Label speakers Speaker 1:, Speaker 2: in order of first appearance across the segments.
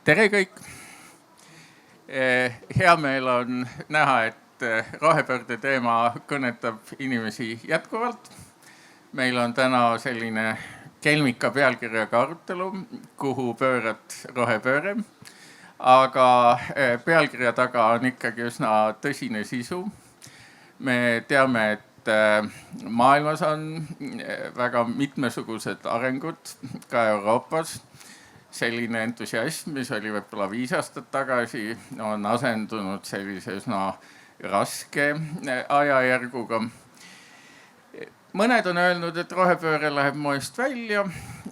Speaker 1: Tere kõik! Hea meel on näha, et rohepöörde teema kõnetab inimesi jätkuvalt. Meil on täna selline kelmika pealkirjaga arutelu, kuhu pöörad rohepööre. Aga pealkirja taga on ikkagi üsna tõsine sisu. Me teame, et maailmas on väga mitmesugused arengud, ka Euroopas. Selline entusiasm, mis oli võib-olla 5 aastat tagasi, on asendunud sellise üsna raske ajajärguga. Mõned on öelnud, et rohepööre läheb moest välja,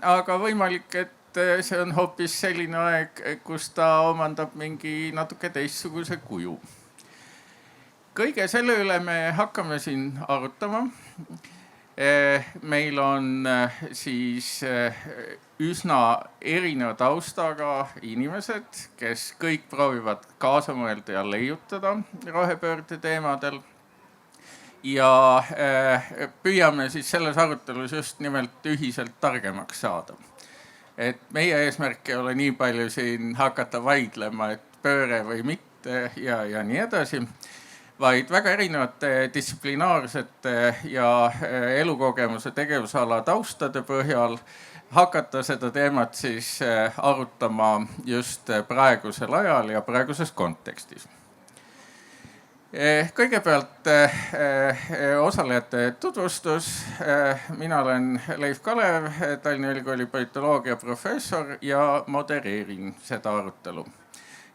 Speaker 1: aga võimalik, et see on hoopis selline aeg, kus ta omandab mingi natuke teistsuguse kuju. Kõige selle üle me hakkame siin arutama. Meil on siis üsna erineva taustaga inimesed, kes kõik proovivad kaasa mõelda ja leiutada rohepöörde teemadel. Ja püüame siis selles arutelus just nimelt ühiselt targemaks saada. Et meie eesmärk ei ole nii palju siin hakata vaidlema, et pööre või mitte ja nii edasi, vaid väga erinevate distsiplinaarsete ja elukogemuse tegevusala taustade põhjal hakata seda teemat siis arutama just praegusel ajal ja praeguses kontekstis. Kõigepealt osalejate tutvustus. Mina olen Leif Kalev, Tallinna Ülikooli politoloogia professor ja modereerin seda arutelu.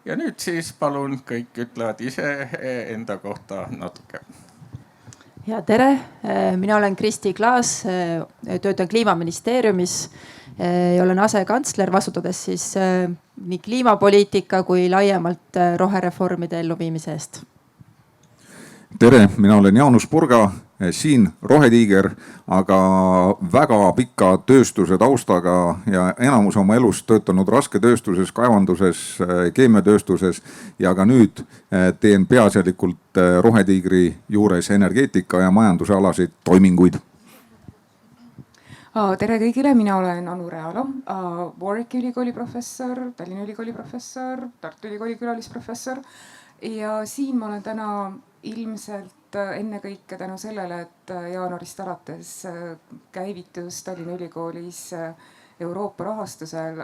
Speaker 1: Ja nüüd siis palun kõik ütlevad ise enda kohta natuke.
Speaker 2: Ja tere, mina olen Kristi Klaas, töötan Kliimaministeeriumis ja olen asekantsler, vastutades siis nii kliimapoliitika kui laiemalt rohereformide elluviimise eest.
Speaker 3: Tere, mina olen Jaanus Purga, siin rohetiiger, aga väga pika tööstuse taustaga ja enamus oma elust töötanud rasketööstuses, kaevanduses, keemiatööstuses ja ka nüüd teen peaasjalikult rohetiigri juures energeetika ja majandusalaseid toiminguid.
Speaker 4: Tere kõigile, mina olen Anu Realo, Warwicki ülikooli professor, Tallinna Ülikooli professor, Tartu Ülikooli külalisprofessor ja siin ma olen täna ilmselt ennekõike tänu sellele, et jaanuarist alates käivitus Tallinna Ülikoolis Euroopa rahastusel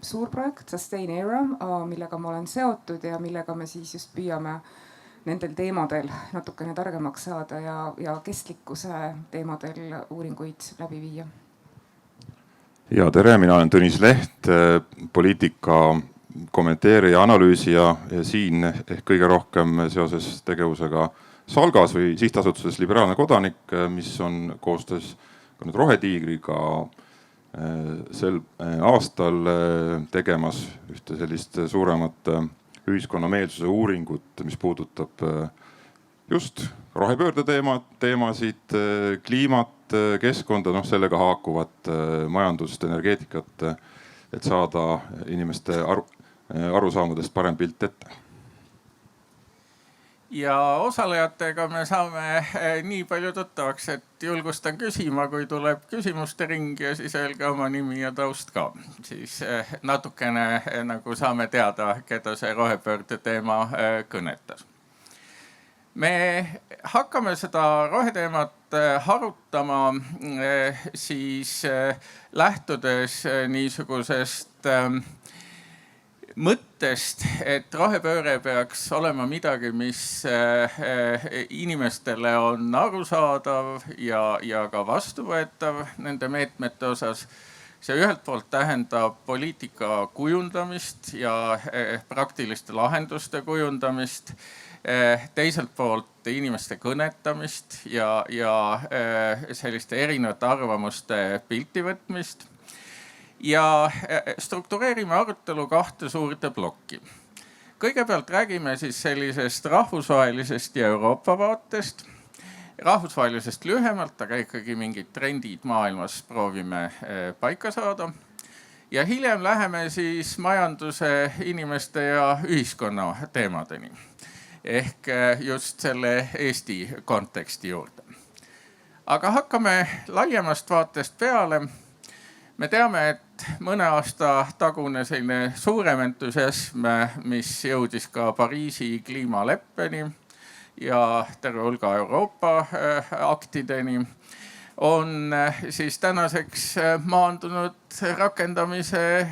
Speaker 4: suur projekt Sustain Era, millega ma olen seotud ja millega me siis just püüame nendel teemadel natukene targemaks saada ja kestlikkuse teemadel uuringuid läbi viia.
Speaker 5: Ja tere, mina olen Tõnis Leht, poliitika kommenteerija, analüüsija ja siin ehk kõige rohkem seoses tegevusega Salgas või sihtasutuses Liberaalne kodanik, mis on koostöös ka nüüd Rohetiigriga sel aastal tegemas ühte sellist suuremat ühiskonna meelsuse uuringut, mis puudutab just rohepöörde teemasid, kliimat, keskkonda, sellega haakuvat majandust, energeetikat, et saada inimeste arusaamadest parem pilt ette.
Speaker 1: Ja osalejatega me saame nii palju tuttavaks, et julgustan küsima, kui tuleb küsimuste ring ja siis öelge oma nimi ja taust ka. Siis natukene nagu saame teada, keda see rohepöörde teema kõnetas. Me hakkame seda roheteemat harutama siis lähtudes niisugusest mõttest, et rohepööre peaks olema midagi, mis inimestele on arusaadav ja ka vastuvõetav nende meetmete osas. See ühelt poolt tähendab poliitika kujundamist ja praktiliste lahenduste kujundamist. Teiselt poolt inimeste kõnetamist ja selliste erinevate arvamuste pilti võtmist. Ja struktureerime arutelu 2 suurde plokki. Kõigepealt räägime siis sellisest rahvusvahelisest ja Euroopa vaatest. Rahvusvahelisest lühemalt, aga ikkagi mingid trendid maailmas proovime paika saada. Ja hiljem läheme siis majanduse, inimeste ja ühiskonna teemadeni. Ehk just selle Eesti konteksti juurde. Aga hakkame laiemast vaatest peale. me teame, et mõne aasta tagune selline suurem entusiasm, mis jõudis ka Pariisi kliimaleppeni ja terve hulga Euroopa aktideni, on siis tänaseks maandunud rakendamise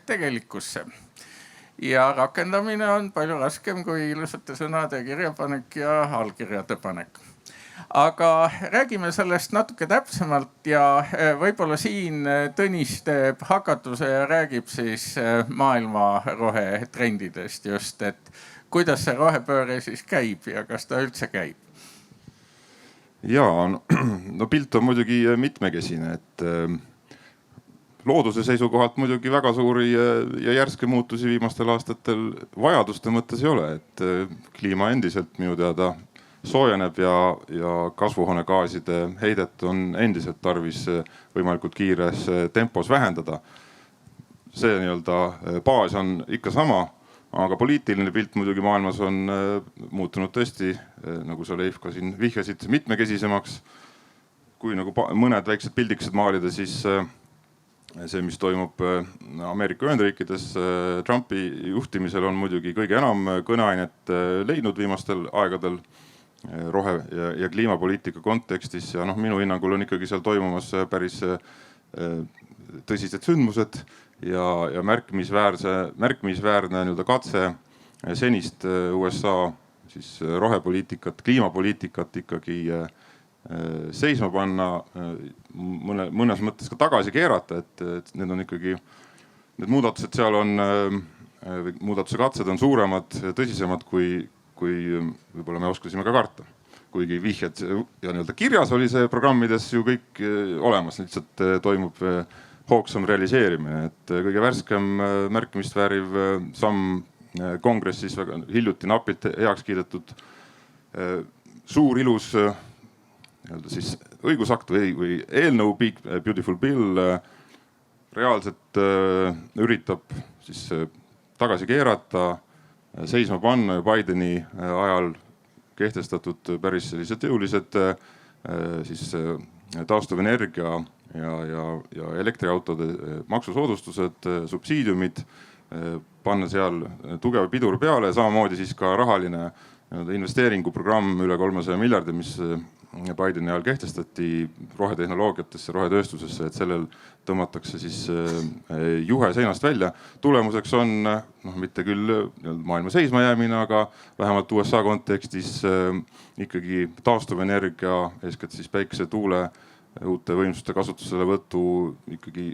Speaker 1: tegelikkusse. Ja rakendamine on palju raskem kui ilusate sõnade kirjapanek ja allkirjade panek. Aga räägime sellest natuke täpsemalt ja võib-olla siin Tõnis teeb hakatuse ja räägib siis maailma rohetrendidest just, et kuidas see rohepööre siis käib ja kas ta üldse käib?
Speaker 5: Ja, no pilt on muidugi mitmekesine, et looduse seisukohalt muidugi väga suuri ja järske muutusi viimastel aastatel vajaduste mõttes ei ole, et kliima endiselt minu teada soojeneb ja kasvuhoonegaaside heidet on endiselt tarvis võimalikult kiires tempos vähendada. See nii-öelda baas on ikka sama, aga poliitiline pilt muidugi maailmas on muutunud tõesti, nagu sa Leif ka siin vihjasid, mitmekesisemaks. Kui nagu mõned väiksed pildikesed maalida, siis see, mis toimub Ameerika Ühendriikides Trumpi juhtimisel, on muidugi kõige enam kõneainet leidnud viimastel aegadel rohe- ja kliimapoliitika kontekstis ja minu hinnangul on ikkagi seal toimumas päris tõsised sündmused ja märkimisväärne nii-öelda katse senist USA siis rohepoliitikat, kliimapoliitikat ikkagi seisma panna, mõnes mõttes ka tagasi keerata, et need on ikkagi, need muudatused seal on, muudatuse katsed on suuremad, tõsisemad kui võib-olla me oskasime ka karta. Kuigi vihjed ja nii-öelda kirjas oli see programmides ju kõik olemas, lihtsalt toimub hoogsam realiseerimine. Et kõige värskem märkimist vääriv samm kongressis väga hiljuti napilt heaks kiidetud suur ilus siis õigusakt või eelnõu Beautiful Bill reaalselt üritab siis tagasi keerata, seisma panna Bideni ajal kehtestatud päris sellised jõulised siis taastuvenergia ja elektriautode maksusoodustused, subsiidiumid, panna seal tugev pidur peale, samamoodi siis ka rahaline investeeringuprogramm üle 300 miljardi, mis Bideni ajal kehtestati rohetehnoloogiatesse, rohetööstusesse, et sellel tõmmatakse siis juhe seinast välja. Tulemuseks on mitte küll maailma seisma jäämine, aga vähemalt USA kontekstis ikkagi taastuvenergia, eeskätt siis päikese, tuule, uute võimsuste kasutuselevõtu ikkagi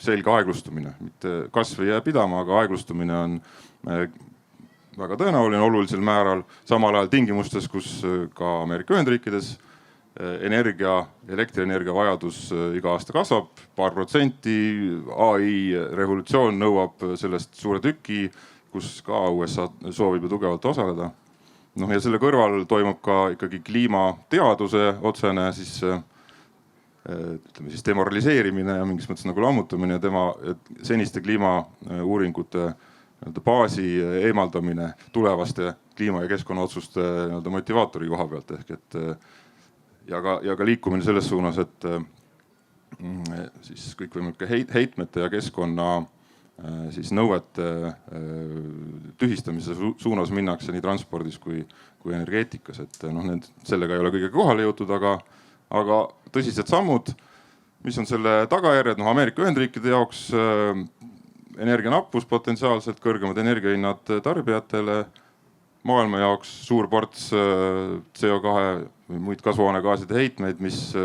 Speaker 5: selge aeglustumine, mitte kasv ei jää pidama, aga aeglustumine on väga tõenäoline olulisel määral. Samal ajal tingimustes, kus ka Ameerika Ühendriikides elektrienergia vajadus iga aasta kasvab paar protsenti. AI revolutsioon nõuab sellest suure tüki, kus ka USA soovib ju tugevalt osaleda. Ja selle kõrval toimub ka ikkagi kliimateaduse otsene siis, ütleme siis demoraliseerimine ja mingis mõttes nagu lammutamine, tema seniste kliimauuringute baasi eemaldamine tulevaste kliima- ja keskkonnaotsuste motivaatori koha pealt ehk et ja ka liikumine selles suunas, et siis kõikvõimalike heitmete ja keskkonna siis nõuete tühistamise suunas minnakse nii transpordis kui energeetikas, et sellega ei ole kõigega kohale jõutud, aga tõsised sammud, mis on selle tagajärjed, Ameerika Ühendriikide jaoks energianappus, potentsiaalselt kõrgemad energiahinnad tarbijatele, maailma jaoks suur ports CO2 või muid kasvuhoonegaaside heitmeid, mis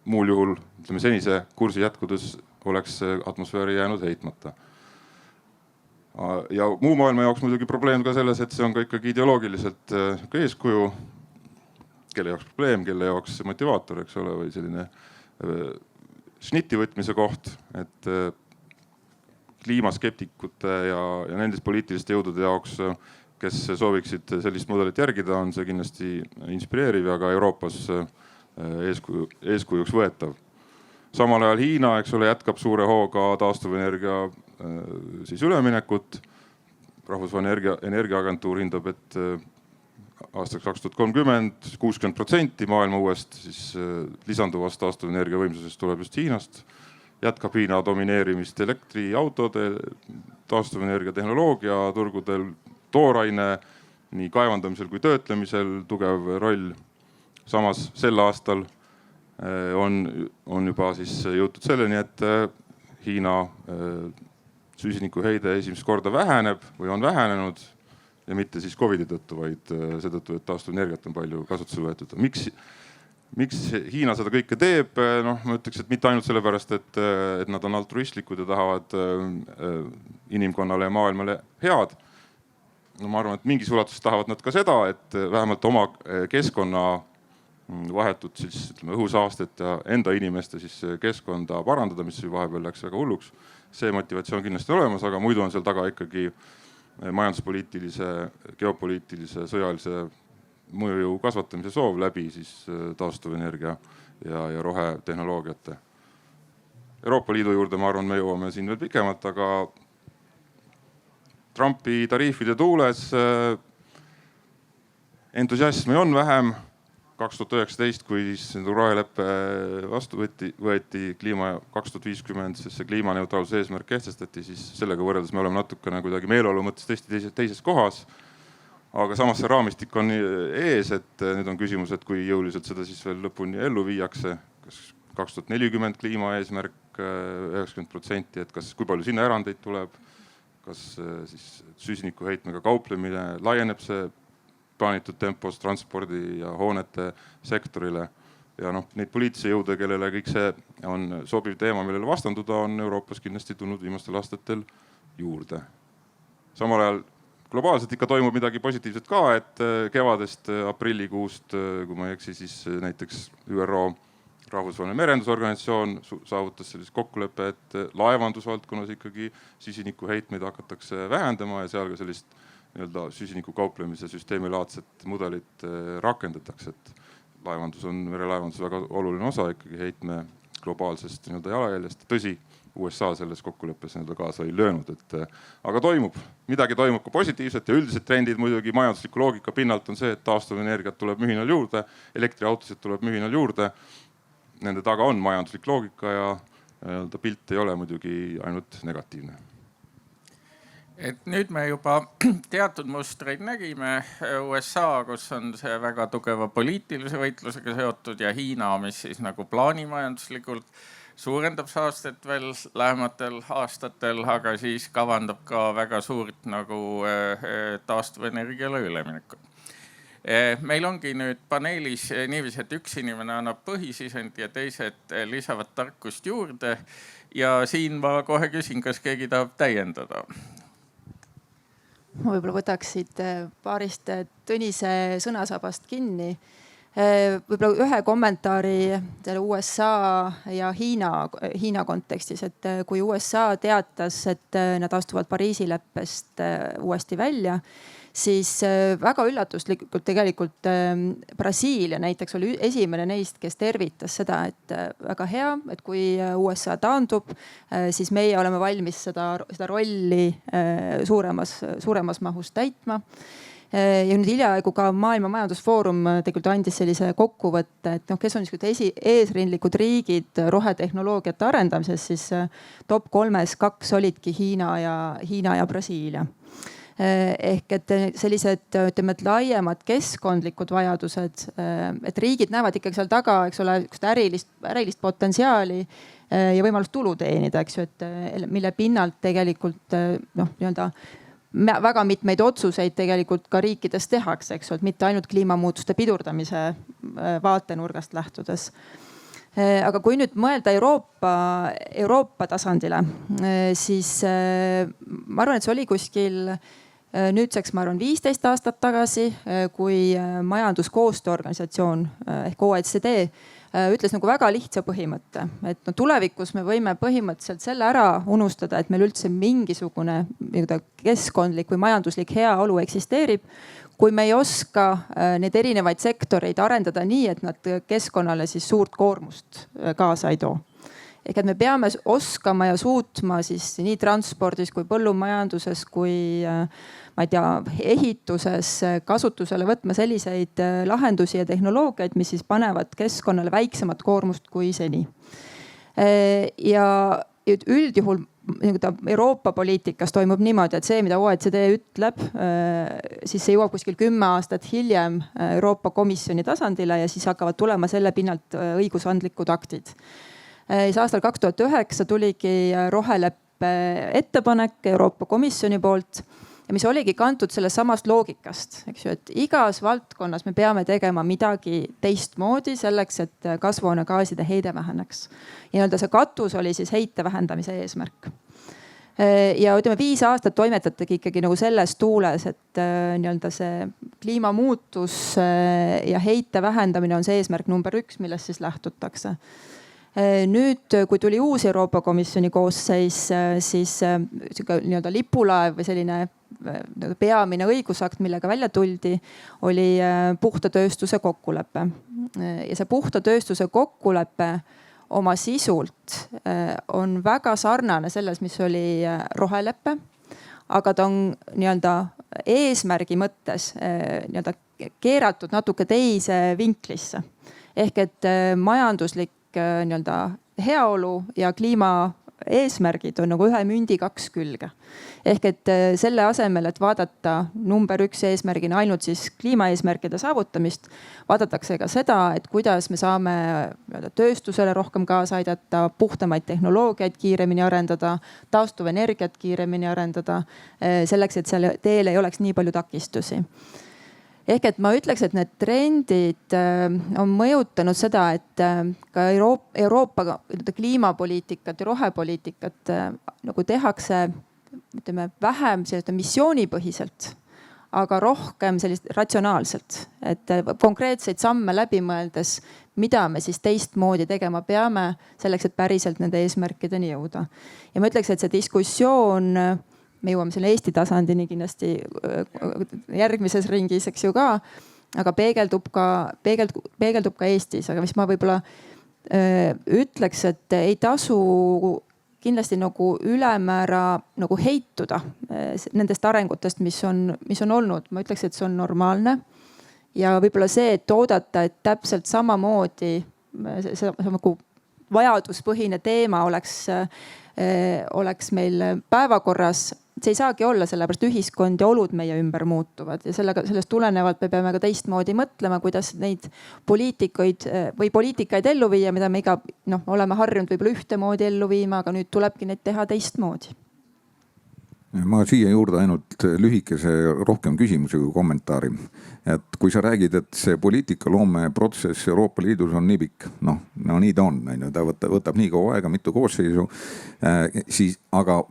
Speaker 5: muul juhul ütleme senise kursi jätkudes oleks atmosfääri jäänud heitmata. Ja muu maailma jaoks muidugi probleem ka selles, et see on ka ikkagi ideoloogiliselt eeskuju, kelle jaoks probleem, kelle jaoks motivaator, eks ole, või selline šnitti võtmise koht, et kliimaskeptikute ja nendes poliitiliste jõudude jaoks, kes sooviksid sellist mudelit järgida, on see kindlasti inspireeriv ja ka Euroopas eeskujuks võetav. Samal ajal Hiina, eks ole, jätkab suure hooga taastuvenergia siis üleminekut. Rahvusvaheline energiaagentuur hindab, et aastaks 2030 60% maailma uuest siis lisanduvast taastuvenergia võimsusest tuleb just Hiinast. jätkab Hiina domineerimist elektriautode, taastuvenergia tehnoloogia turgudel, tooraine nii kaevandamisel kui töötlemisel tugev roll. Samas sel aastal on juba siis jõutud selleni, et Hiina süsinikuheide esimest korda väheneb või on vähenenud ja mitte siis Covidi tõttu, vaid seetõttu, et taastuvenergiat on palju kasutusele võetud. Miks Hiina seda kõike teeb? Noh, ma ütleks, et mitte ainult sellepärast, et nad on altruistlikud ja tahavad inimkonnale ja maailmale head. No ma arvan, et mingis ulatuses tahavad nad ka seda, et vähemalt oma keskkonna vahetut siis ütleme õhusaastet ja enda inimeste siis keskkonda parandada, mis vahepeal läks väga hulluks. See motivatsioon kindlasti olemas, aga muidu on seal taga ikkagi majanduspoliitilise, geopoliitilise, sõjalise mõjujõu kasvatamise soov läbi siis taastuvenergia ja rohetehnoloogiate. Euroopa Liidu juurde ma arvan, me jõuame siin veel pikemalt, aga Trumpi tariifide tuules entusiasmi on vähem. 2019, kui siis roheleppe vastu võeti kliima 2050, sest see kliimaneutraalsuse eesmärk kehtestati, siis sellega võrreldes me oleme natukene kuidagi meeleolu mõttes tõesti teises kohas. Aga samas see raamistik on ees, et nüüd on küsimus, et kui jõuliselt seda siis veel lõpuni ellu viiakse. Kas 2040 kliimaeesmärk 90%, et kui palju sinna erandeid tuleb, kas siis süsinikuheitmega kauplemine laieneb see plaanitud tempos transpordi ja hoonete sektorile. Ja noh, neid poliitilisi jõude, kellele kõik see on sobiv teema, millele vastanduda, on Euroopas kindlasti tulnud viimastel aastatel juurde. Samal ajal globaalselt ikka toimub midagi positiivset ka, et kevadest aprillikuust, kui ma ei eksi, siis näiteks ÜRO Rahvusvaheline Merendusorganisatsioon saavutas sellist kokkuleppe, et laevandusvaldkonnas ikkagi süsinikuheitmeid hakatakse vähendama ja seal ka sellist süsiniku kauplemise süsteemilaadset mudelit rakendatakse, et merelaevandus väga oluline osa ikkagi heitme globaalsest jalajäljest. Tõsi, USA selles kokkuleppes kaasa ei löönud, aga midagi toimub ka positiivset ja üldised trendid muidugi majandusliku loogika pinnalt on see, et taastuvenergiat tuleb mühinal juurde, elektriautosid tuleb mühinal juurde. Nende taga on majanduslik loogika ja pilt ei ole muidugi ainult negatiivne.
Speaker 1: Et nüüd me juba teatud mustreid nägime. USA, kus on see väga tugeva poliitilise võitlusega seotud ja Hiina, mis siis nagu plaanimajanduslikult suurendab saastet veel lähematel aastatel, aga siis kavandab ka väga suurt nagu taastuvenergiale üleminekut. Meil ongi nüüd paneelis niiviisi, et üks inimene annab põhisisendi ja teised lisavad tarkust juurde. Ja siin ma kohe küsin, kas keegi tahab täiendada.
Speaker 2: Ma võib-olla võtaksid paarist Tõnise sõnasabast kinni. Võib-olla ühe kommentaari selle USA ja Hiina kontekstis, et kui USA teatas, et nad astuvad Pariisi leppest uuesti välja, siis väga üllatuslikult tegelikult Brasiilia näiteks oli esimene neist, kes tervitas seda, et väga hea, et kui USA taandub, siis meie oleme valmis seda rolli suuremas mahus täitma. Ja nüüd hiljaaegu ka Maailma Majandusfoorum tegelikult andis sellise kokkuvõtte, et kes on eesrindlikud riigid rohetehnoloogiate arendamises, siis top 3-s 2 olidki Hiina ja Brasiilia. Ehk et sellised laiemad keskkondlikud vajadused, et riigid näevad ikkagi seal taga, eks ole, ärilist potentsiaali ja võimalust tulu teenida, eks ju, et mille pinnalt tegelikult väga mitmeid otsuseid tegelikult ka riikides tehakse, eks ole, mitte ainult kliimamuutuste pidurdamise vaatenurgast lähtudes. Aga kui nüüd mõelda Euroopa tasandile, siis ma arvan, et see oli kuskil nüüdseks, ma arvan, 15 aastat tagasi, kui majanduskoostööorganisatsioon ehk OECD ütles nagu väga lihtsa põhimõtte, et tulevikus me võime põhimõtteliselt selle ära unustada, et meil üldse mingisugune keskkondlik või majanduslik heaolu eksisteerib, kui me ei oska neid erinevaid sektoreid arendada nii, et nad keskkonnale siis suurt koormust kaasa ei too. Ehk et me peame oskama ja suutma siis nii transpordis kui põllumajanduses kui ehituses kasutusele võtma selliseid lahendusi ja tehnoloogiaid, mis siis panevad keskkonnale väiksemat koormust kui seni. ja üldjuhul Euroopa poliitikas toimub niimoodi, et see, mida OECD ütleb, siis see jõuab kuskil 10 aastat hiljem Euroopa Komisjoni tasandile ja siis hakkavad tulema selle pinnalt õigusandlikud aktid. Siis aastal 2009 tuligi roheleppe ettepanek Euroopa Komisjoni poolt, mis oligi kantud sellest samast loogikast, eks ju, et igas valdkonnas me peame tegema midagi teistmoodi selleks, et kasvuhoonegaaside heide väheneks. Ja see katus oli siis heite vähendamise eesmärk. Ja ütleme 5 aastat toimetatagi ikkagi nagu selles tuules, et see kliimamuutus ja heite vähendamine on see eesmärk number 1, millest siis lähtutakse. Nüüd, kui tuli uus Euroopa Komisjoni koosseis, siis lipulaev või selline peamine õigusakt, millega välja tuldi, oli puhta tööstuse kokkulepe. Ja see puhta tööstuse kokkulepe oma sisult on väga sarnane selles, mis oli rohelepe, aga ta on eesmärgi mõttes keeratud natuke teise vinklisse. Ehk et majanduslik heaolu ja kliimaeesmärgid on nagu ühe mündi 2 külge. Ehk et selle asemel, et vaadata number 1 eesmärgina ainult siis kliimaeesmärkide saavutamist, vaadatakse ka seda, et kuidas me saame tööstusele rohkem kaasa aidata, puhtamaid tehnoloogiaid kiiremini arendada, taastuvenergiat kiiremini arendada, selleks, et seal teel ei oleks nii palju takistusi. Ehk et ma ütleks, et need trendid on mõjutanud seda, et ka Euroopa kliimapoliitikat ja rohepoliitikat nagu tehakse vähem missioonipõhiselt, aga rohkem sellist ratsionaalselt. Et konkreetseid samme läbi mõeldes, mida me siis teistmoodi tegema peame selleks, et päriselt nende eesmärkideni jõuda. Ja ma ütleks, et see diskussioon, me jõuame selle Eesti tasandini kindlasti järgmises ringis, eks ju ka, aga peegeldub ka Eestis. Aga mis ma võib-olla ütleks, et ei tasu kindlasti nagu ülemäära nagu heituda nendest arengutest, mis on olnud. Ma ütleks, et see on normaalne. Ja võib-olla see, et oodata, et täpselt samamoodi see nagu vajaduspõhine teema oleks meil päevakorras. See ei saagi olla, sellepärast ühiskond ja olud meie ümber muutuvad ja sellest tulenevalt me peame ka teistmoodi mõtlema, kuidas neid poliitikaid ellu viia, mida me oleme harjunud võib-olla ühtemoodi ellu viima, aga nüüd tulebki neid teha teistmoodi.
Speaker 3: Ma siia juurde ainult lühikese rohkem küsimusi kui kommentaari. Et kui sa räägid, et see poliitikaloome protsess Euroopa Liidus on nii pikk, no nii ta on, ta võtab nii kaua aega, mitu koosseisu, siis aga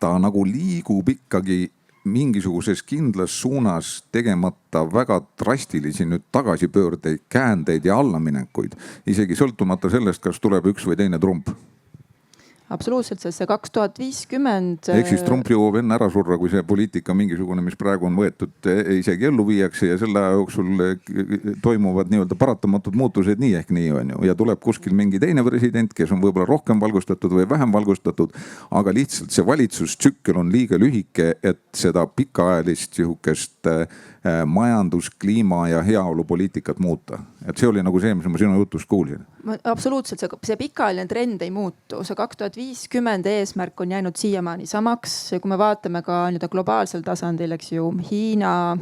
Speaker 3: ta nagu liigub ikkagi mingisuguses kindlas suunas, tegemata väga drastilisi nüüd tagasipöördeid, käändeid ja allaminekuid, isegi sõltumata sellest, kas tuleb üks või teine Trump.
Speaker 2: Absoluutselt, sest see 2050.
Speaker 3: Ehk siis Trump jõuab enne ära surra, kui see poliitika mingisugune, mis praegu on võetud, isegi ellu viiakse ja selle aja jooksul toimuvad nii-öelda paratamatud muutused nii ehk nii on ju. Ja tuleb kuskil mingi teine president, kes on võib-olla rohkem valgustatud või vähem valgustatud, aga lihtsalt see valitsustsükkel on liiga lühike, et seda pikaajalist sihukest majandus, kliima ja heaolupoliitikat muuta. Et see oli nagu see, mis ma sinu jutust kuulsin.
Speaker 2: Absoluutselt, see pikaajaline trend ei muutu. See 2050 eesmärk on jäänud siiamaani samaks. Kui me vaatame ka globaalsel tasandil, eks ju, Hiina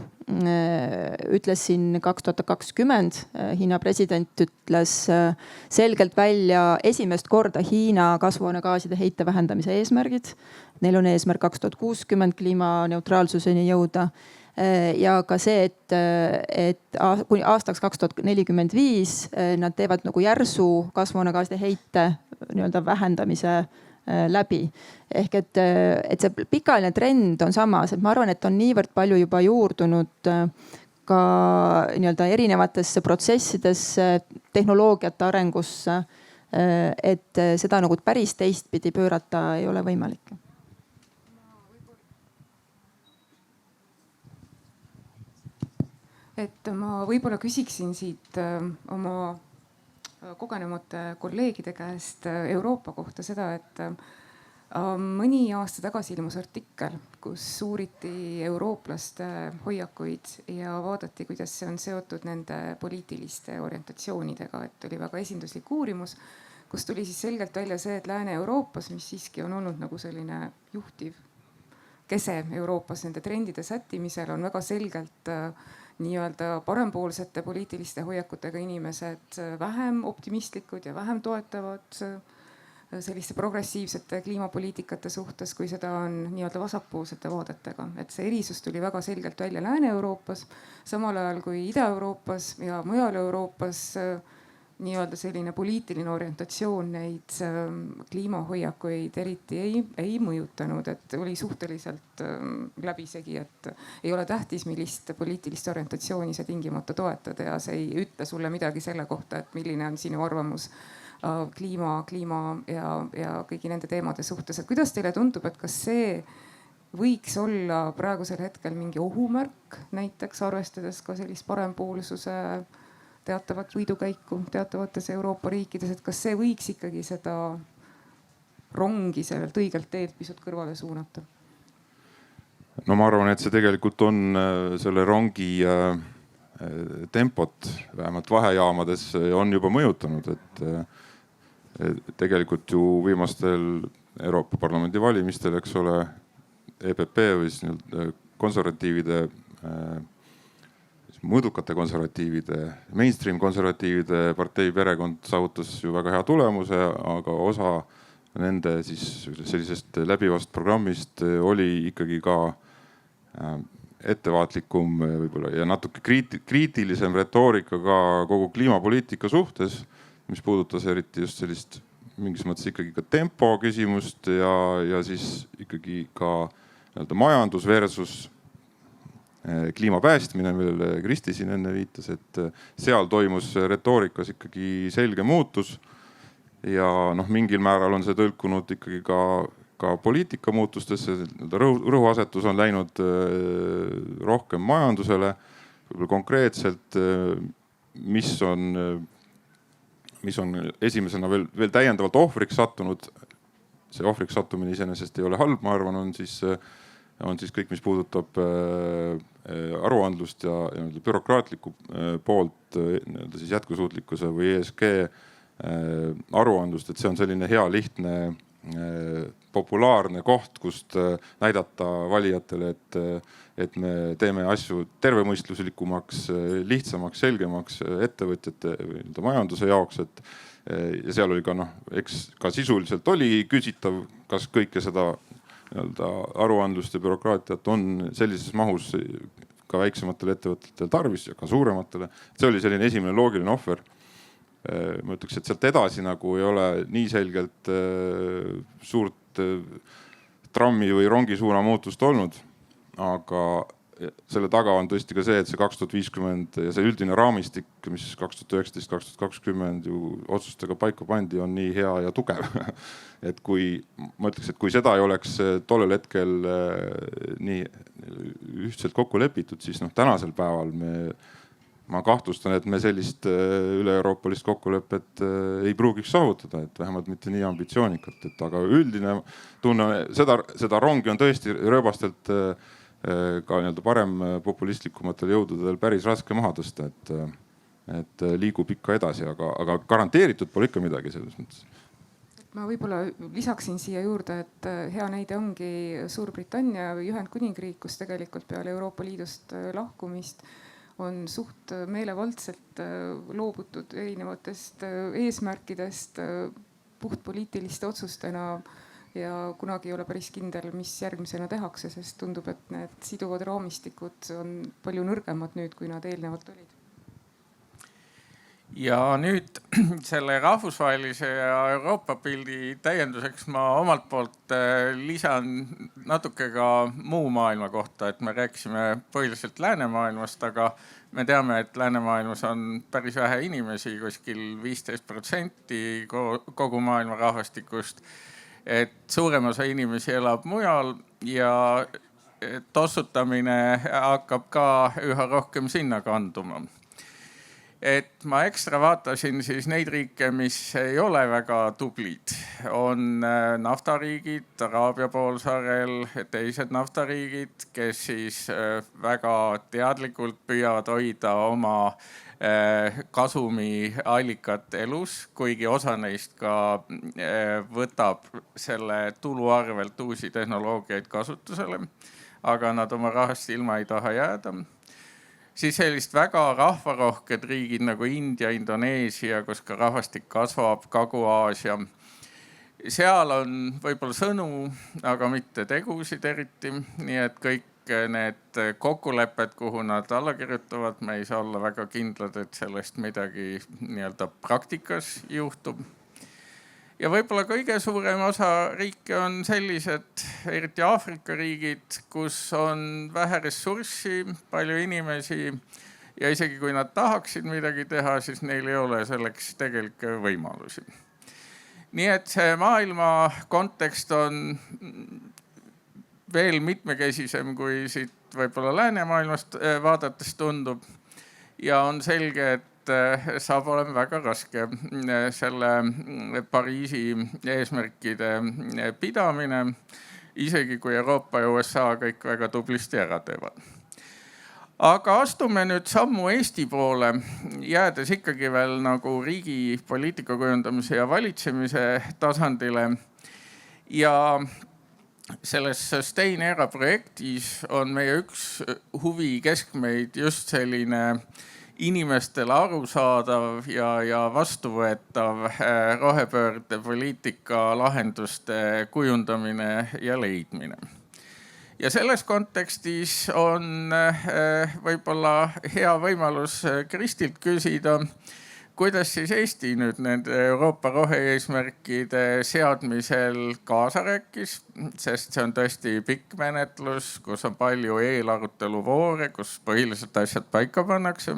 Speaker 2: ütles siin 2020, Hiina president ütles selgelt välja esimest korda Hiina kasvuhoonegaaside heite vähendamise eesmärgid. Neil on eesmärk 2060 kliimaneutraalsuseni jõuda. Ja ka see, et kuni aastaks 2045 nad teevad nagu järsu kasvuhoonegaaside heite vähendamise läbi. Ehk et see pikaajaline trend on samas, et ma arvan, et on niivõrd palju juba juurdunud ka erinevatesse protsessidesse, tehnoloogiate arengusse, et seda nagu päris teistpidi pöörata ei ole võimalik.
Speaker 4: Et ma võib-olla küsiksin siit oma kogenumate kolleegide käest Euroopa kohta seda, et mõni aasta tagasi ilmus artikkel, kus uuriti eurooplaste hoiakuid ja vaadati, kuidas see on seotud nende poliitiliste orientatsioonidega, et oli väga esinduslik uurimus, kus tuli siis selgelt välja see, et Lääne-Euroopas, mis siiski on olnud nagu selline juhtiv kese Euroopas nende trendide sättimisel, on väga selgelt nii-öelda parempoolsete poliitiliste hoiakutega inimesed vähem optimistlikud ja vähem toetavad selliste progressiivsete kliimapoliitikate suhtes, kui seda on nii-öelda vasakpoolsete vaadetega. Et see erisus tuli väga selgelt välja Lääne-Euroopas, samal ajal kui Ida-Euroopas ja mujal Euroopas nii-öelda selline poliitiline orientatsioon neid kliimahoiakuid eriti ei mõjutanud, et oli suhteliselt läbisegi, et ei ole tähtis, millist poliitilist orientatsiooni sa tingimata toetad ja see ei ütle sulle midagi selle kohta, et milline on sinu arvamus kliima ja kõigi nende teemade suhtes. Et kuidas teile tundub, et kas see võiks olla praegusel hetkel mingi ohumärk, näiteks arvestades ka sellist parempoolsuse teatavat võidukäiku teatavates Euroopa riikides, et kas see võiks ikkagi seda rongi sellelt õigelt teelt pisut kõrvale suunata?
Speaker 5: No ma arvan, et see tegelikult on selle rongi tempot vähemalt vahejaamades on juba mõjutanud, et tegelikult ju viimastel Euroopa Parlamendi valimistel, eks ole, EPP või siis konservatiivide, mõõdukate konservatiivide, mainstream konservatiivide partei perekond saavutas ju väga hea tulemuse, aga osa nende siis sellisest läbivast programmist oli ikkagi ka ettevaatlikum võib-olla ja natuke kriitilisem retoorika ka kogu kliimapoliitika suhtes, mis puudutas eriti just sellist mingis mõttes ikkagi ka tempo küsimust ja siis ikkagi ka majandus versus kliima päästmine, millele Kristi siin enne viitas, et seal toimus retoorikas ikkagi selge muutus. Ja mingil määral on see tõlkunud ikkagi ka poliitika muutustesse. Rõhuasetus on läinud rohkem majandusele, konkreetselt, mis on esimesena veel täiendavalt ohvriks sattunud. See ohvriks sattumine iseenesest ei ole halb, ma arvan, on siis kõik, mis puudutab aruandlust ja bürokraatlikku poolt, siis jätkusuutlikkuse või ESG aruandlust, et see on selline hea, lihtne, populaarne koht, kust näidata valijatele, et me teeme asju tervemõistuslikumaks, lihtsamaks, selgemaks ettevõtjate või majanduse jaoks. Ja seal oli ka, eks ka sisuliselt oli küsitav, kas kõike seda aruandlust ja bürokraatiat on sellises mahus ka väiksematele ettevõtetele tarvis ja ka suurematele. See oli selline esimene loogiline ohver. Ma ütleks, et sealt edasi nagu ei ole nii selgelt suurt trammi või rongi suuna muutust olnud. Aga selle taga on tõesti ka see, et see 2050 ja see üldine raamistik, mis 2019-2020 ju otsustega paika pandi, on nii hea ja tugev. Et ma ütleks, et kui seda ei oleks tollel hetkel nii ühtselt kokku lepitud, siis tänasel päeval ma kahtlustan, et me sellist üle-euroopalist kokkulepet ei pruugiks saavutada, et vähemalt mitte nii ambitsioonikat. Aga üldine tunne, seda rongi on tõesti rööbastelt ka parem populistlikumatel jõududel päris raske maha tõsta, et liigub ikka edasi, aga garanteeritud pole ikka midagi selles mõttes.
Speaker 4: Ma võib-olla lisaksin siia juurde, et hea näide ongi Suurbritannia või Ühendkuningriik, kus tegelikult peale Euroopa Liidust lahkumist on suht meelevaldselt loobutud erinevatest eesmärkidest puhtpoliitiliste otsustena ja kunagi ei ole päris kindel, mis järgmisena tehakse, sest tundub, et need siduvad raamistikud on palju nõrgemad nüüd, kui nad eelnevalt olid.
Speaker 1: Ja nüüd selle rahvusvahelise ja Euroopa pildi täienduseks ma omalt poolt lisan natuke ka muu maailma kohta, et me rääkisime põhiliselt läänemaailmast, aga me teame, et läänemaailmas on päris vähe inimesi, kuskil 15% kogu maailma rahvastikust. Et suurem osa inimesi elab mujal ja tossutamine hakkab ka üha rohkem sinna kanduma. et ma ekstra vaatasin siis neid riike, mis ei ole väga tublid. On naftariigid Araabia poolsaarel, teised naftariigid, kes siis väga teadlikult püüavad hoida oma kasumiallikat elus, kuigi osa neist ka võtab selle tulu arvelt uusi tehnoloogiaid kasutusele, aga nad oma rahast ilma ei taha jääda. Siis sellist väga rahvarohked riigid nagu India, Indoneesia, kus ka rahvastik kasvab, Kagu-Aasia. Seal on võib-olla sõnu, aga mitte tegusid eriti, nii et kõik need kokkulepped, kuhu nad alla kirjutavad, me ei saa olla väga kindlad, et sellest midagi nii-öelda praktikas juhtub. Ja võib-olla kõige suurem osa riike on sellised, eriti Aafrika riigid, kus on vähe ressurssi, palju inimesi ja isegi kui nad tahaksid midagi teha, siis neil ei ole selleks tegelikke võimalusi. Nii et see maailma kontekst on veel mitmekesisem, kui siit võib-olla läänemaailmast vaadates tundub. Ja on selge, et saab olema väga raske selle Pariisi eesmärkide pidamine, isegi kui Euroopa ja USA kõik väga tublisti ära teevad. Aga astume nüüd sammu Eesti poole, jäädes ikkagi veel nagu riigi poliitika kujundamise ja valitsemise tasandile. Ja selles Sustain Era projektis on meie üks huvi keskmeid just selline inimestele arusaadav ja vastuvõetav rohepöörde poliitika lahenduste kujundamine ja leidmine. Ja selles kontekstis on võib-olla hea võimalus Kristilt küsida, kuidas siis Eesti nüüd nende Euroopa rohe-eesmärkide seadmisel kaasa rääkis, sest see on tõesti pikk menetlus, kus on palju eelaruteluvoore, kus põhiliselt asjad paika pannakse.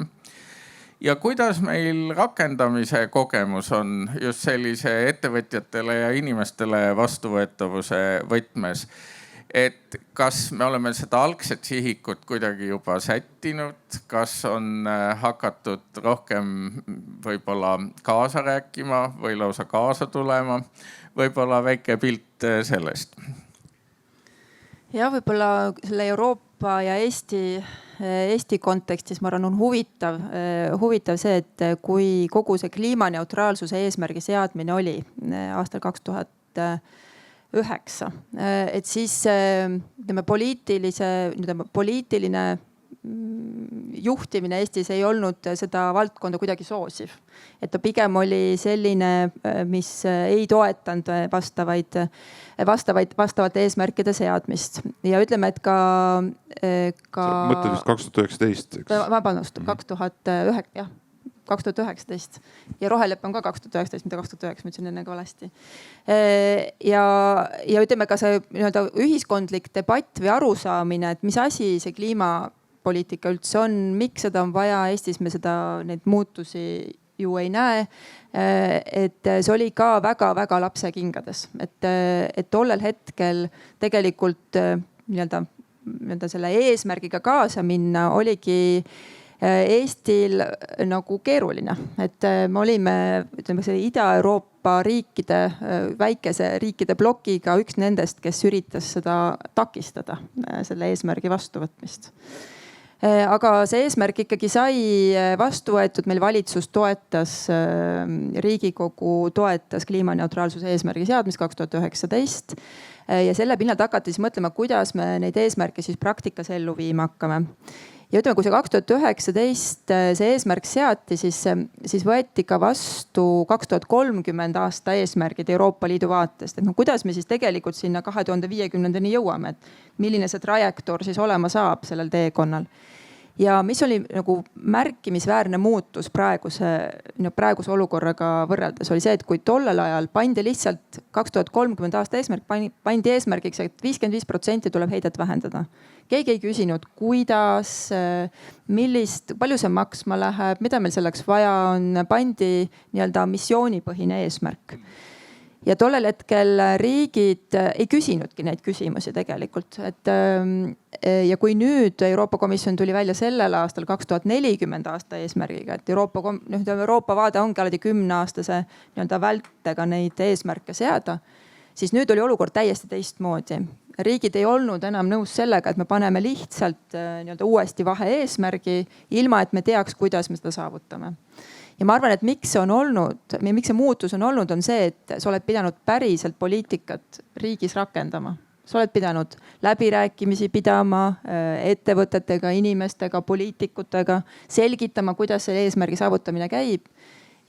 Speaker 1: Ja kuidas meil rakendamise kogemus on just sellise ettevõtjatele ja inimestele vastuvõetavuse võtmes? Et kas me oleme seda algset sihikut kuidagi juba sättinud, kas on hakatud rohkem võib-olla kaasa rääkima või lausa kaasa tulema, võib-olla väike pilt sellest?
Speaker 2: Ja võib-olla selle Euroopa ja Eesti kontekstis ma arvan on huvitav see, et kui kogu see kliimaneutraalsuse eesmärgi seadmine oli aastal 2009, et siis poliitiline juhtimine Eestis ei olnud seda valdkonda kuidagi soosiv. Et ta pigem oli selline, mis ei toetanud vastavate eesmärkide seadmist. Ja ütleme, et ka...
Speaker 5: Mõtled vist 2019, eks?
Speaker 2: Vabandust, 2019 ja roheleppe on ka 2019, mitte 2009, ma ütlesin enne valesti. Ja ütleme ka see ühiskondlik debatt või arusaamine, et mis asi see kliimapoliitika üldse on, miks seda on vaja Eestis, me neid muutusi ju ei näe. Et see oli ka väga-väga lapse kingades, et tollel hetkel tegelikult selle eesmärgiga kaasa minna oligi Eestil nagu keeruline, et me olime Ida-Euroopa riikide, väikese riikide blokiga üks nendest, kes üritas seda takistada, selle eesmärgi vastuvõtmist. Aga see eesmärk ikkagi sai vastu võetud, meil valitsus toetas, Riigikogu toetas kliimaneutraalsuse eesmärgi seadmist 2019 ja selle pinnalt hakati siis mõtlema, kuidas me neid eesmärke siis praktikas ellu viima hakkame. Ja ütleme, kui see 2019 see eesmärk seati, siis võeti ka vastu 2030 aasta eesmärgid Euroopa Liidu vaatest. Et kuidas me siis tegelikult sinna 2050-ndani jõuame, et milline see trajektoor siis olema saab sellel teekonnal. Ja mis oli nagu märkimisväärne muutus praeguse olukorraga võrreldes oli see, et kui tollel ajal pandi lihtsalt 2030 aasta eesmärk, pandi eesmärgiks, et 55% tuleb heidet vähendada. Keegi ei küsinud, kuidas, palju see maksma läheb, mida meil selleks vaja on, pandi missioonipõhine eesmärk. ja tollel hetkel riigid ei küsinudki neid küsimusi tegelikult, et ja kui nüüd Euroopa Komisjon tuli välja sellel aastal 2040 aasta eesmärgiga, et Euroopa vaade ongi alati 10-aastase nii-öelda vältega neid eesmärke seada, siis nüüd oli olukord täiesti teistmoodi. Riigid ei olnud enam nõus sellega, et me paneme lihtsalt nii-öelda uuesti vahe-eesmärgi, ilma et me teaks, kuidas me seda saavutame. Ja ma arvan, et miks see muutus on olnud, on see, et sa oled pidanud päriselt poliitikat riigis rakendama. Sa oled pidanud läbirääkimisi pidama ettevõtetega, inimestega, poliitikutega, selgitama, kuidas see eesmärgi saavutamine käib.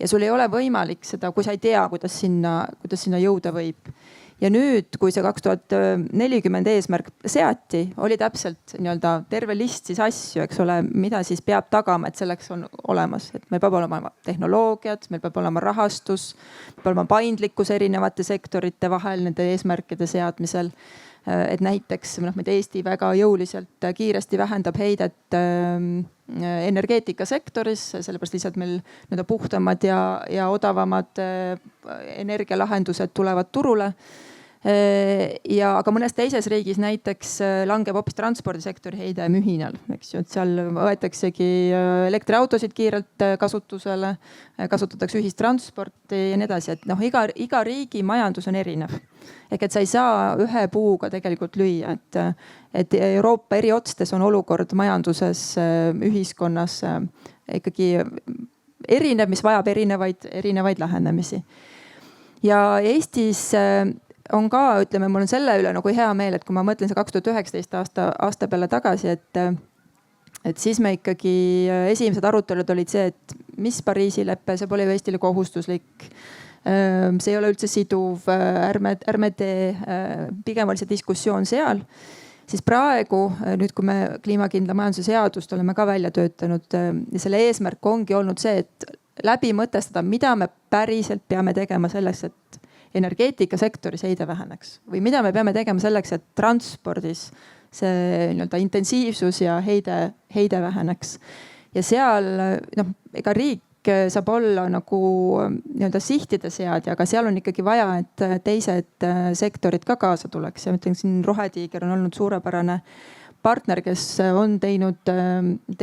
Speaker 2: Ja sul ei ole võimalik seda, kui sa ei tea, kuidas sinna jõuda võib. Ja nüüd, kui see 2040 eesmärk seati, oli täpselt nii-öelda terve list siis asju, eks ole, mida siis peab tagama, et selleks on olemas. Et meil peab olema tehnoloogiad, meil peab olema rahastus, peab olema paindlikkus erinevate sektorite vahel nende eesmärkide seadmisel. Et näiteks Eesti väga jõuliselt kiiresti vähendab heidet energeetikasektoris, sellepärast lihtsalt meil puhtamad ja odavamad energialahendused tulevad turule. Aga mõnes teises riigis näiteks langeb hoopis transpordisektori heide mühinal. Eks ju, et seal võetaksegi elektriautosid kiirelt kasutusele, kasutatakse ühistransporti ja nii edasi. Et iga riigi majandus on erinev. Et sa ei saa ühe puuga tegelikult lüüa. Et Euroopa eri otstes on olukord majanduses, ühiskonnas ikkagi erinev, mis vajab erinevaid lähenemisi. Ja Eestis on ka, ütleme, mul on selle üle nagu hea meel, et kui ma mõtlen see 2019 aasta peale tagasi, et siis me ikkagi esimesed arutelud olid see, et mis Pariisi leppe, see pole ju Eestile kohustuslik. See ei ole üldse siduv, ärme tee, pigem oli see diskussioon seal. Siis praegu, nüüd kui me kliimakindla majanduse seadust oleme ka välja töötanud ja selle eesmärk ongi olnud see, et läbi mõtestada, mida me päriselt peame tegema selleks, et energeetikasektoris heide väheneks või mida me peame tegema selleks, et transpordis see nii-öelda intensiivsus ja heide väheneks. Ja seal ega riik saab olla nagu nii-öelda sihtide seadja, aga seal on ikkagi vaja, et teised sektorid ka kaasa tuleks. Ja ütlen, siin Rohetiiger on olnud suurepärane partner, kes on teinud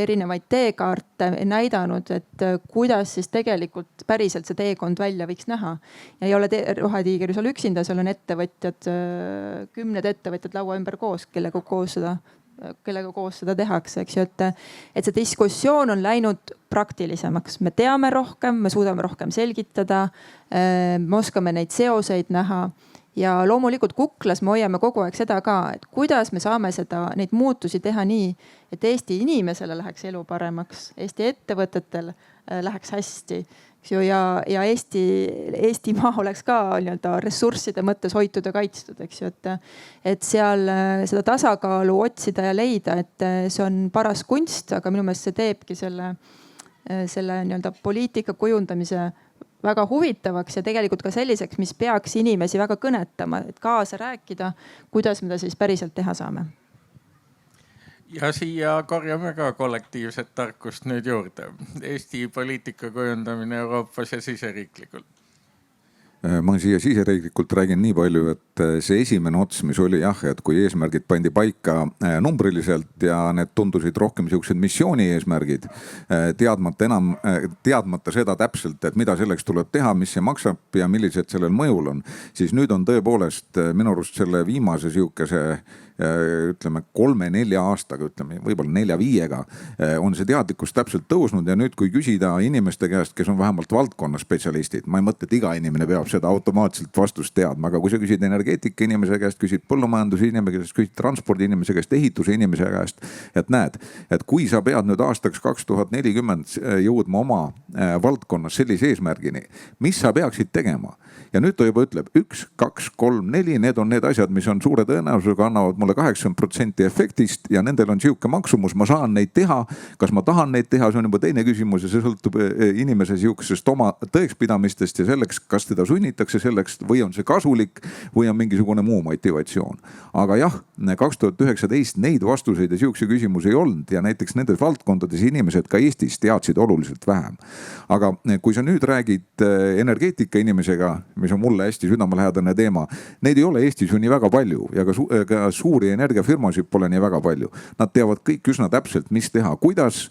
Speaker 2: erinevaid teekaarte, näidanud, et kuidas siis tegelikult päriselt see teekond välja võiks näha. Ja ei ole Rohetiiger ju seal üksinda, seal on ettevõtjad, 10 ettevõtjad laua ümber koos, kellega koos seda tehakse, eks ju, et see diskussioon on läinud praktilisemaks. Me teame rohkem, me suudame rohkem selgitada, me oskame neid seoseid näha. Ja loomulikult Kuklas me hoiame kogu aeg seda ka, et kuidas me saame neid muutusi teha nii, et Eesti inimesele läheks elu paremaks, Eesti ettevõtetel läheks hästi. Ja Eesti maa oleks ka nii-öelda ressursside mõttes hoitud ja kaitstud, eks ju, et seal seda tasakaalu otsida ja leida, et see on paras kunst, aga minu meelest see teebki selle nii-öelda poliitika kujundamise väga huvitavaks ja tegelikult ka selliseks, mis peaks inimesi väga kõnetama, et kaasa rääkida, kuidas me seda siis päriselt teha saame.
Speaker 1: Ja siia korjame ka kollektiivset tarkust nüüd juurde. Eesti poliitika kujundamine Euroopas ja siseriiklikult.
Speaker 3: Ma siia siseriiklikult räägin nii palju, et see esimene ots, mis oli et kui eesmärgid pandi paika numbriliselt ja need tundusid rohkem siuksed missiooni eesmärgid, teadmata seda täpselt, et mida selleks tuleb teha, mis see maksab ja millised sellel mõjul on, siis nüüd on tõepoolest minu arust selle viimase siukese ütleme 3-4 aastaga, ütleme võib-olla 4-5-ga on see teadlikkus täpselt tõusnud ja nüüd kui küsida inimeste käest, kes on vähemalt valdkonna spetsialistid, ma ei mõtle, et iga inimene peab seda automaatselt vastust teadma, aga kui sa küsid energeetika inimese käest, küsid põllumajanduse inimese käest, küsid transpordi inimese käest, ehituse inimese käest, et näed, et kui sa pead nüüd aastaks 2040 jõudma oma valdkonnas sellise eesmärgini, mis sa peaksid tegema? Ja nüüd ta juba ütleb 1, 2, 3, 4, need on need asjad, mis on suure tõenäosusega annavad mulle mulle 80% efektist ja nendel on sihuke maksumus, ma saan neid teha. kas ma tahan neid teha, see on juba teine küsimus ja see sõltub inimese sihukesest oma tõekspidamistest ja selleks, kas teda sunnitakse selleks või on see kasulik või on mingisugune muu motivatsioon. aga jah, 2019 neid vastuseid ja sihukese küsimusi ei olnud ja näiteks nendes valdkondades inimesed ka Eestis teadsid oluliselt vähem. aga kui sa nüüd räägid energeetika inimesega, mis on mulle hästi südamelähedane teema, neid ei ole Eestis ju nii väga palju ja ka suuri energiafirmasid pole nii väga palju. Nad teavad kõik üsna täpselt, mis teha, kuidas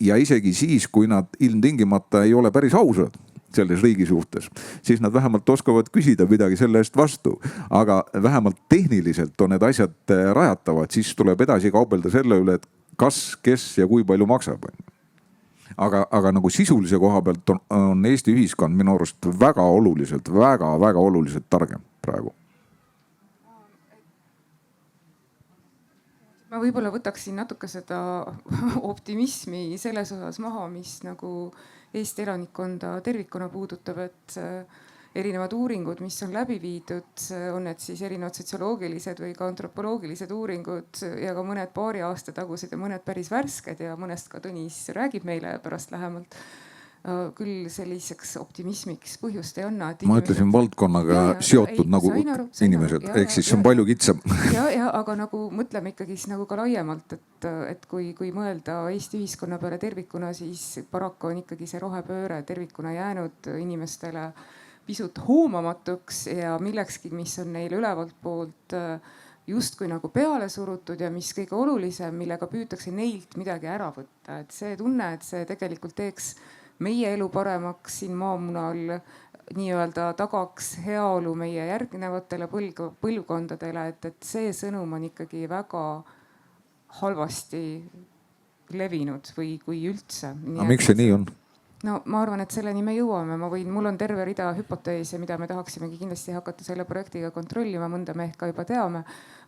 Speaker 3: ja isegi siis, kui nad ilmtingimata ei ole päris ausad selles riigi suhtes, siis nad vähemalt oskavad küsida midagi selle eest vastu. aga vähemalt tehniliselt on need asjad rajatavad, siis tuleb edasi kaubelda selle üle, et kas, kes ja kui palju maksab. aga nagu sisulise koha pealt on Eesti ühiskond minu arust väga oluliselt targem praegu.
Speaker 4: ma võib-olla võtaksin natuke seda optimismi selles osas maha, mis nagu Eesti elanikkonda tervikuna puudutab, et erinevad uuringud, mis on läbi viidud, on need siis erinevad sotsioloogilised või ka antropoloogilised uuringud ja ka mõned paari aasta tagused ja mõned päris värsked ja mõnest ka Tõnis räägib meile pärast lähemalt. Küll selliseks optimismiks põhjust ei anna.
Speaker 3: Ma ütlesin valdkonnaga seotud nagu inimesed, ehk siis see on palju kitsam.
Speaker 4: Ja aga nagu mõtleme ikkagi nagu ka laiemalt, et kui mõelda Eesti ühiskonna peale tervikuna, siis paraku on ikkagi see rohepööre tervikuna jäänud inimestele pisut hoomamatuks ja millekski, mis on neile ülevalt poolt justkui nagu peale surutud ja mis kõige olulisem, millega püütakse neilt midagi ära võtta. Et see tunne, et see tegelikult teeks meie elu paremaks siin maamunal, nii-öelda tagaks heaolu meie järgnevatele põlvkondadele, et see sõnum on ikkagi väga halvasti levinud või kui üldse.
Speaker 3: Aga miks see nii on?
Speaker 4: No ma arvan, et selleni me jõuame. Mul on terve rida hüpoteese, mida me tahaksimegi kindlasti hakata selle projektiga kontrollima. Mõnda me ehk ka juba teame,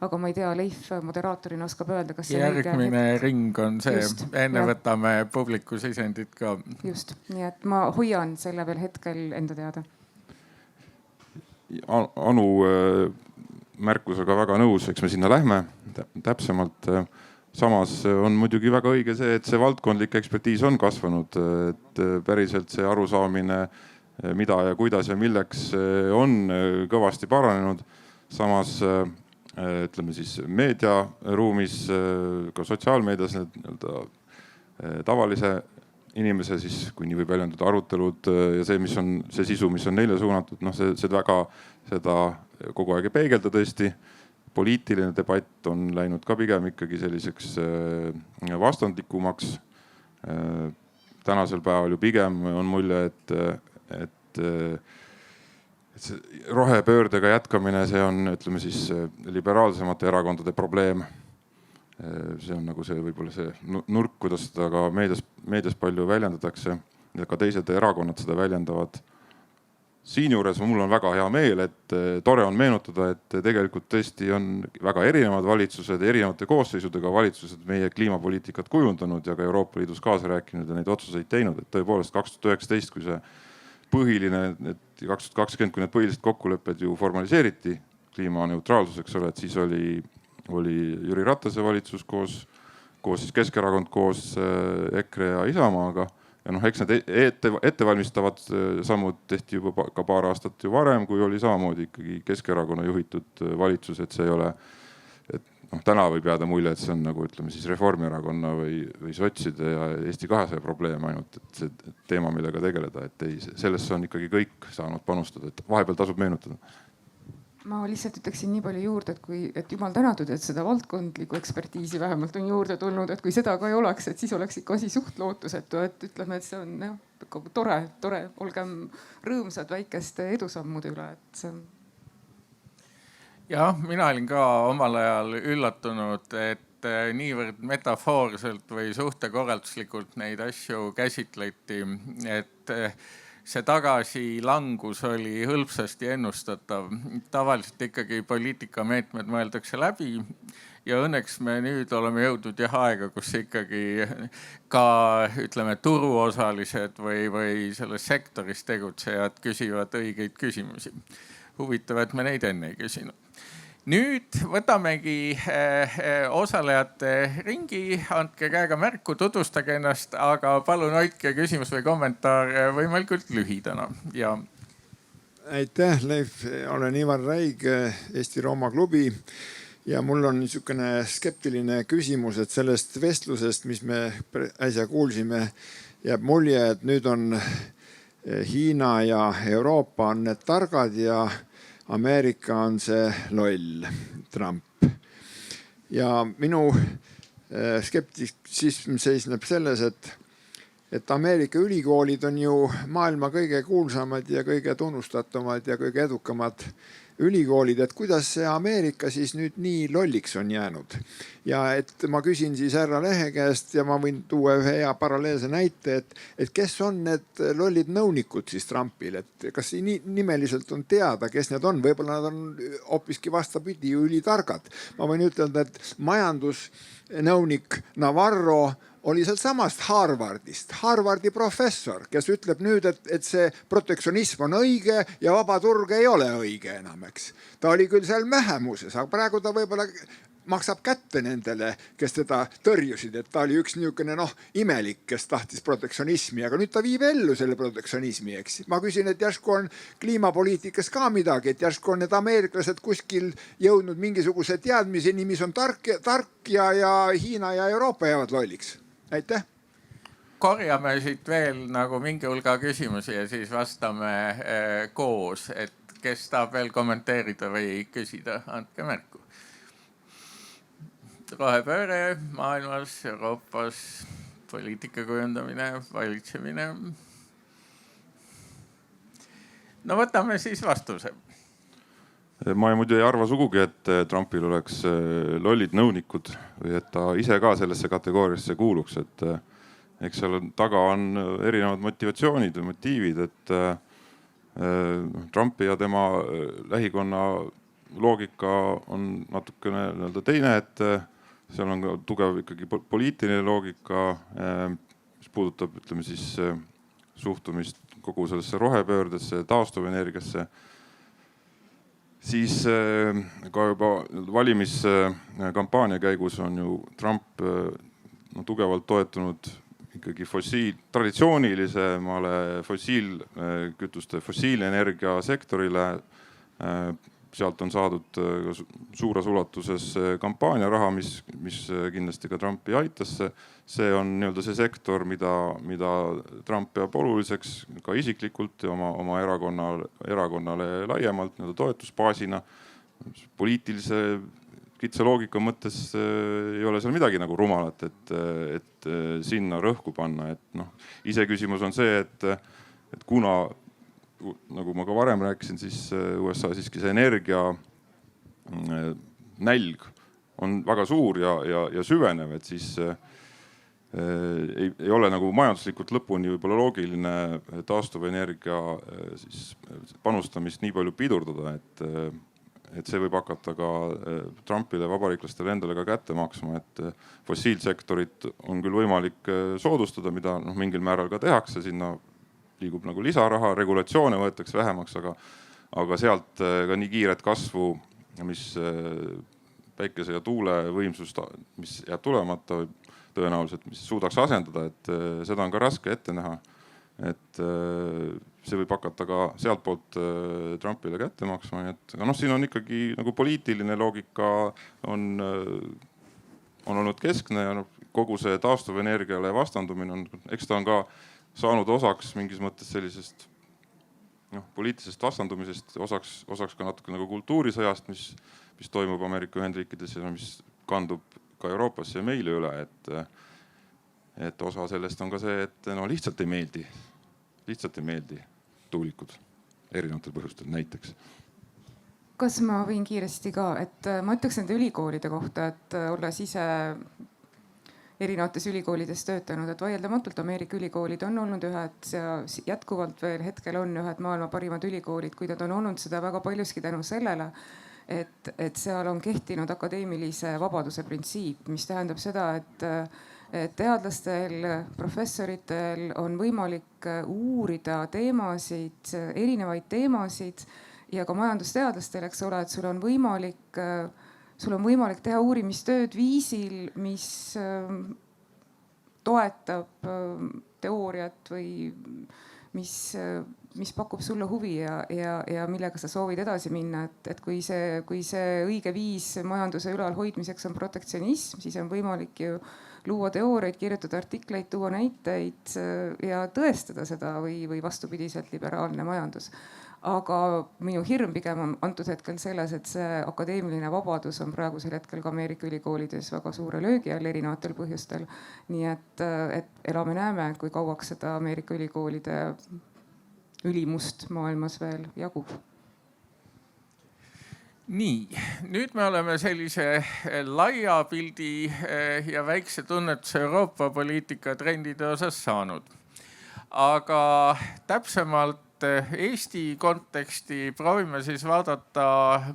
Speaker 4: aga ma ei tea, Leif moderaatorina oskab öelda, kas see
Speaker 1: järgmine ring on see. Enne võtame publiku sisendit ka.
Speaker 4: Just, nii et ma hoian selle veel hetkel enda teada.
Speaker 5: Anu märkusega väga nõus, eks me sinna lähme täpsemalt. Samas on muidugi väga õige see, et see valdkondlik ekspertiis on kasvanud, et päriselt see arusaamine, mida ja kuidas ja milleks on kõvasti paranenud. Samas ütleme siis meediaruumis, ka sotsiaalmeedias tavalise inimese siis, kui nii võib väljenduda, arutelud ja see, mis on see sisu, mis on neile suunatud, see väga seda kogu aeg ei peegelda tõesti. Poliitiline debatt on läinud ka pigem ikkagi selliseks vastandlikumaks. Tänasel päeval ju pigem on mulje, et rohepöördega jätkamine, see on, ütleme siis, liberaalsemate erakondade probleem. See on nagu see võib-olla see nurk, kuidas seda ka meedias palju väljendatakse ja ka teised erakonnad seda väljendavad. Siinjuures mul on väga hea meel, et tore on meenutada, et tegelikult tõesti on väga erinevad valitsused, erinevate koosseisudega valitsused meie kliimapoliitikat kujundanud ja ka Euroopa Liidus kaasa rääkinud ja neid otsuseid teinud. Et tõepoolest 2019, kui see põhiline, 2020, kui need põhilised kokkulepped ju formaliseeriti kliimaneutraalsuseks, et siis oli Jüri Ratase valitsus koos siis Keskerakond, koos EKRE ja Isamaaga. Ja eks need ettevalmistavad sammud tehti juba ka paar aastat ju varem, kui oli samamoodi ikkagi Keskerakonna juhitud valitsus, et see ei ole, et täna võib jääda mulje, et see on nagu ütleme siis Reformierakonna või sotside ja Eesti 200 probleem ainult, et see teema, millega tegeleda, et ei, sellesse on ikkagi kõik saanud panustada, et vahepeal tasub meenutada.
Speaker 4: Ma lihtsalt ütleksin nii palju juurde, et jumal tänatud, et seda valdkondlikku ekspertiisi vähemalt on juurde tulnud, et kui seda ka ei oleks, et siis oleks ikka asi suht lootusetu, et ütleme, et see on tore, olgem rõõmsad väikeste edusammude üle, et see on.
Speaker 1: Jah, mina olin ka omal ajal üllatunud, et niivõrd metafoorselt või suhtekorralduslikult neid asju käsitleti, et see tagasilangus oli hõlpsasti ennustatav. Tavaliselt ikkagi poliitikameetmed mõeldakse läbi ja õnneks me nüüd oleme jõudnud aega, kus ikkagi ka ütleme turuosalised või selles sektoris tegutsejad küsivad õigeid küsimusi. Huvitav, et me neid enne ei küsinud. nüüd võtamegi osalejate ringi, andke käega märku, tutvustage ennast, aga palun hoidke küsimus või kommentaar võimalikult lühidana ja.
Speaker 6: Aitäh, Leif, olen Ivar Räig, Eesti Rooma klubi ja mul on niisugune skeptiline küsimus, et sellest vestlusest, mis me äsja kuulsime, jääb mulje, et nüüd on Hiina ja Euroopa on need targad ja Ameerika on see loll, Trump. Ja minu skeptisism seisneb selles, et Ameerika ülikoolid on ju maailma kõige kuulsamad ja kõige tunnustatumad ja kõige edukamad ülikoolid, et kuidas see Ameerika siis nüüd nii lolliks on jäänud. Ja et ma küsin siis härra Lehe käest ja ma võin tuua ühe hea paralleelse näite, et kes on need lollid nõunikud siis Trumpil, et kas nimeliselt on teada, kes need on, võib-olla nad on hoopiski vastapidi ülitargad. Ma võin ütelda, et majandusnõunik Navarro oli sealt samast Harvardist, Harvardi professor, kes ütleb nüüd, et see protektsionism on õige ja vaba turg ei ole õige enam, eks. Ta oli küll seal vähemuses, aga praegu ta võib-olla maksab kätte nendele, kes teda tõrjusid, et ta oli üks niisugune imelik, kes tahtis protektsionismi, aga nüüd ta viib ellu selle protektsionismi, eks. Ma küsin, et järsku on kliimapoliitikas ka midagi, et järsku on need ameeriklased kuskil jõudnud mingisuguse teadmiseni, mis on tark ja Hiina ja Euroopa jäävad lolliks. Aitäh.
Speaker 1: Korjame siit veel nagu mingi hulga küsimusi ja siis vastame koos, et kes tahab veel kommenteerida või küsida, andke märku. Rohepööre maailmas, Euroopas, poliitika kujundamine, valitsemine. No võtame siis vastuse.
Speaker 5: Ma muidu ei arva sugugi, et Trumpil oleks lollid nõunikud või et ta ise ka sellesse kategooriasse kuuluks, et eks seal taga on erinevad motivatsioonid või motiivid, et Trumpi ja tema lähikonna loogika on natukene teine, et seal on ka tugev ikkagi poliitiline loogika, mis puudutab, ütleme siis suhtumist kogu sellesse rohepöördesse, taastuvenergiasse. Siis ka juba valimiskampaania käigus on ju Trump tugevalt toetunud ikkagi traditsioonilisemale fossiilkütuste, fossiilenergia sektorile. Sealt on saadud suures ulatuses kampaaniaraha, mis kindlasti ka Trumpi aitas. See on see sektor, mida Trump peab oluliseks ka isiklikult ja oma erakonnale laiemalt toetusbaasina. Poliitilise kitsa loogika mõttes ei ole seal midagi nagu rumalat, et sinna rõhku panna. Iseküsimus on see, et kuna nagu ma ka varem rääkisin, siis USA siiski see energia nälg on väga suur ja süvenev, et siis ei ole nagu majanduslikult lõpuni võib-olla loogiline taastuvenergia siis panustamist nii palju pidurdada, et see võib hakata ka Trumpile, vabariiklastele endale ka kätte maksma, et fossiilsektorit on küll võimalik soodustada, mida mingil määral ka tehakse, sinna liigub nagu lisaraha, regulatsioone võetakse vähemaks, aga sealt ka nii kiiret kasvu, mis päikese ja tuule võimsust, mis jääb tulemata tõenäoliselt, mis suudaks asendada, et seda on ka raske ette näha. Et see võib hakata ka sealt poolt Trumpile kätte maksma. Aga siin on ikkagi nagu poliitiline loogika on olnud keskne ja kogu see taastuvenergiale vastandumine on, eks ta on ka saanud osaks mingis mõttes sellisest poliitilisest vastandumisest, osaks ka natuke nagu kultuurisõjast, mis toimub Ameerika Ühendriikides ja mis kandub ka Euroopasse ja meile üle. Et osa sellest on ka see, et lihtsalt ei meeldi tuulikud erinevatel põhjustel näiteks.
Speaker 4: Kas ma võin kiiresti ka, et ma ütleks nende ülikoolide kohta, et olles ise erinevates ülikoolides töötanud, et vaieldamatult Ameerika ülikoolid on olnud ühed ja jätkuvalt veel hetkel on ühed maailma parimad ülikoolid, kuid nad on olnud seda väga paljuski tänu sellele, et seal on kehtinud akadeemilise vabaduse printsiip, mis tähendab seda, et teadlastel, professoritel on võimalik uurida teemasid, erinevaid teemasid ja ka majandusteadlastel, eks ole, et sul on võimalik teha uurimistööd viisil, mis toetab teooriat või mis pakub sulle huvi ja millega sa soovid edasi minna, et kui see õige viis majanduse ülalhoidmiseks on protektsionism, siis on võimalik ju luua teooriaid, kirjutada artikleid, tuua näiteid ja tõestada seda või vastupidiselt liberaalne majandus. Aga minu hirm pigem on antud hetkel selles, et see akadeemiline vabadus on praegusel hetkel ka Ameerika ülikoolides väga suure löögi all erinevatel põhjustel. Nii et elame-näeme, kui kauaks seda Ameerika ülikoolide ülimust maailmas veel jagub.
Speaker 1: Nii, nüüd me oleme sellise laia pildi ja väikse tunnetuse Euroopa poliitika trendide osas saanud. Aga täpsemalt Eesti konteksti proovime siis vaadata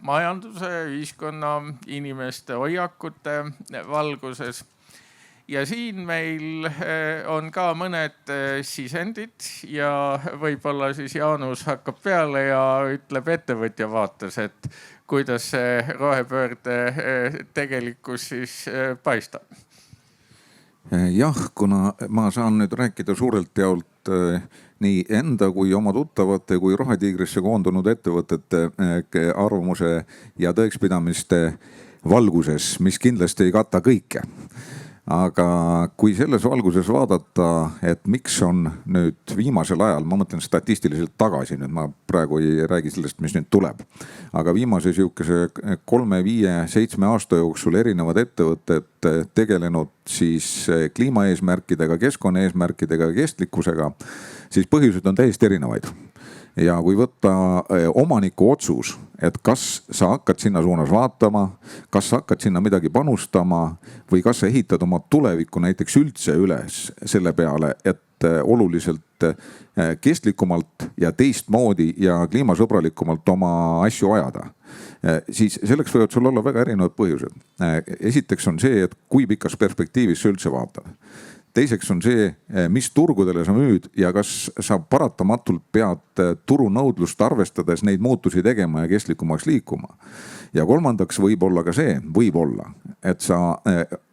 Speaker 1: majanduse, ühiskonna, inimeste hoiakute valguses. Ja siin meil on ka mõned sisendid ja võib-olla siis Jaanus hakkab peale ja ütleb ettevõtja vaates, et kuidas see rohepöörde tegelikkus siis paistab.
Speaker 3: Jah, kuna ma saan nüüd rääkida suurelt jaolt nii enda kui oma tuttavate kui Rohetiigrisse koondunud ettevõtete arvamuse ja tõekspidamiste valguses, mis kindlasti ei kata kõike. Aga kui selles valguses vaadata, et miks on nüüd viimasel ajal, ma mõtlen statistiliselt tagasi, nüüd ma praegu ei räägi sellest, mis nüüd tuleb. Aga viimase sihukese 3, 5, 7 aasta jooksul erinevad ettevõtted tegelenud siis kliimaeesmärkidega, keskkonnaeesmärkidega, kestlikkusega, siis põhjused on täiesti erinevaid. Ja kui võtta omaniku otsus, et kas sa hakkad sinna suunas vaatama, kas sa hakkad sinna midagi panustama või kas sa ehitad oma tulevikku näiteks üldse üles selle peale, et oluliselt kestlikumalt ja teistmoodi ja kliimasõbralikumalt oma asju ajada, siis selleks võivad sul olla väga erinevad põhjused. Esiteks on see, et kui pikas perspektiivis sa üldse vaatad. Teiseks on see, mis turgudele sa müüd ja kas sa paratamatult pead turunõudlust arvestades neid muutusi tegema ja kestlikumaks liikuma. Ja kolmandaks võib olla ka see, et sa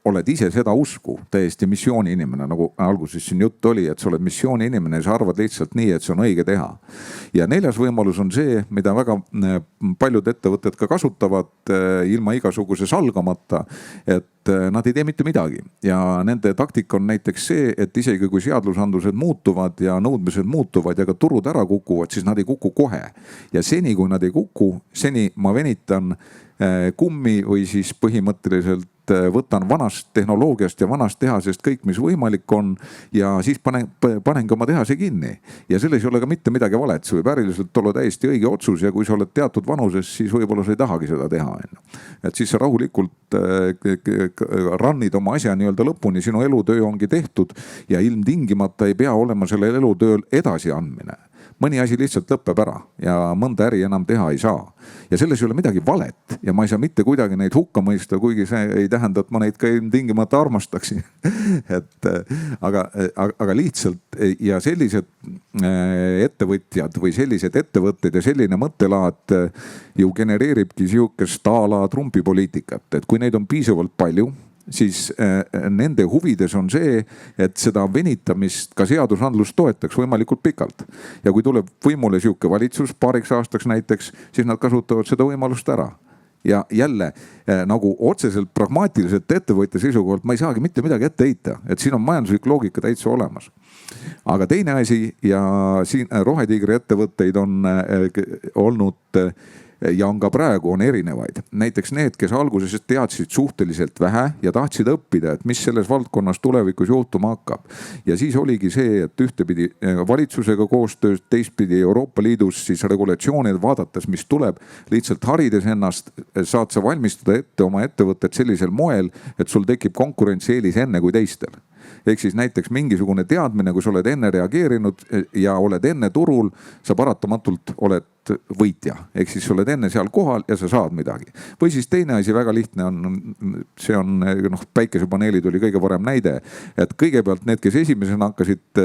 Speaker 3: oled ise seda usku, täiesti missiooni inimene, nagu alguses siin jutt oli, et sa oled missiooni inimene ja sa arvad lihtsalt nii, et see on õige teha. Ja neljas võimalus on see, mida väga paljud ettevõtted ka kasutavad ilma igasuguse salgamata, et nad ei tee mitte midagi. Ja nende taktika on näiteks see, et isegi kui seadusandlused muutuvad ja nõudmised muutuvad ja ka turud ära kukuvad, siis nad ei kuku kohe. Ja seni, kui nad ei kuku, seni ma venitan kummi või siis põhimõtteliselt võtan vanast tehnoloogiast ja vanast tehasest kõik, mis võimalik on ja siis panengi oma tehase kinni. Ja selles ei ole ka mitte midagi valet, see võib äriliselt olla täiesti õige otsus ja kui sa oled teatud vanuses, siis võib-olla sa ei tahagi seda teha. Et siis sa rahulikult runnid oma asja nii-öelda lõpuni, sinu elutöö ongi tehtud ja ilmtingimata ei pea olema sellel elutööl edasi andmine. Mõni asi lihtsalt lõpeb ära ja mõnda äri enam teha ei saa. Ja selles ei ole midagi valet ja ma ei saa mitte kuidagi neid hukka mõista, kuigi see ei tähenda, et ma neid ka tingimata armastaksin. Aga lihtsalt ja sellised ettevõtjad või sellised ettevõtted ja selline mõttelaad ju genereeribki sihukest a la Trumpi poliitikat, et kui neid on piisavalt palju, siis nende huvides on see, et seda venitamist ka seadusandlust toetaks võimalikult pikalt. Ja kui tuleb võimule sihuke valitsus paariks aastaks näiteks, siis nad kasutavad seda võimalust ära. Ja jälle nagu otseselt pragmaatiliselt ettevõtja seisukohalt ma ei saagi mitte midagi ette heita, et siin on majanduslik loogika täitsa olemas. Aga teine asi ja siin Rohetiigri ettevõtteid on olnud ja on ka praegu on erinevaid. Näiteks need, kes alguses teadsid suhteliselt vähe ja tahtsid õppida, et mis selles valdkonnas tulevikus juhtuma hakkab. Ja siis oligi see, et ühtepidi valitsusega koostöös, teistpidi Euroopa Liidus siis regulatsioonid vaadates, mis tuleb, lihtsalt harides ennast, saad sa valmistada ette oma ettevõtted sellisel moel, et sul tekib konkurentsieelis enne kui teistel. ehk siis näiteks mingisugune teadmine, kui sa oled enne reageerinud ja oled enne turul, sa paratamatult oled võitja, ehk siis sa oled enne seal kohal ja sa saad midagi. Või siis teine asi, väga lihtne on, see on päikesepaneelid oli kõige parem näide, et kõigepealt need, kes esimesena hakkasid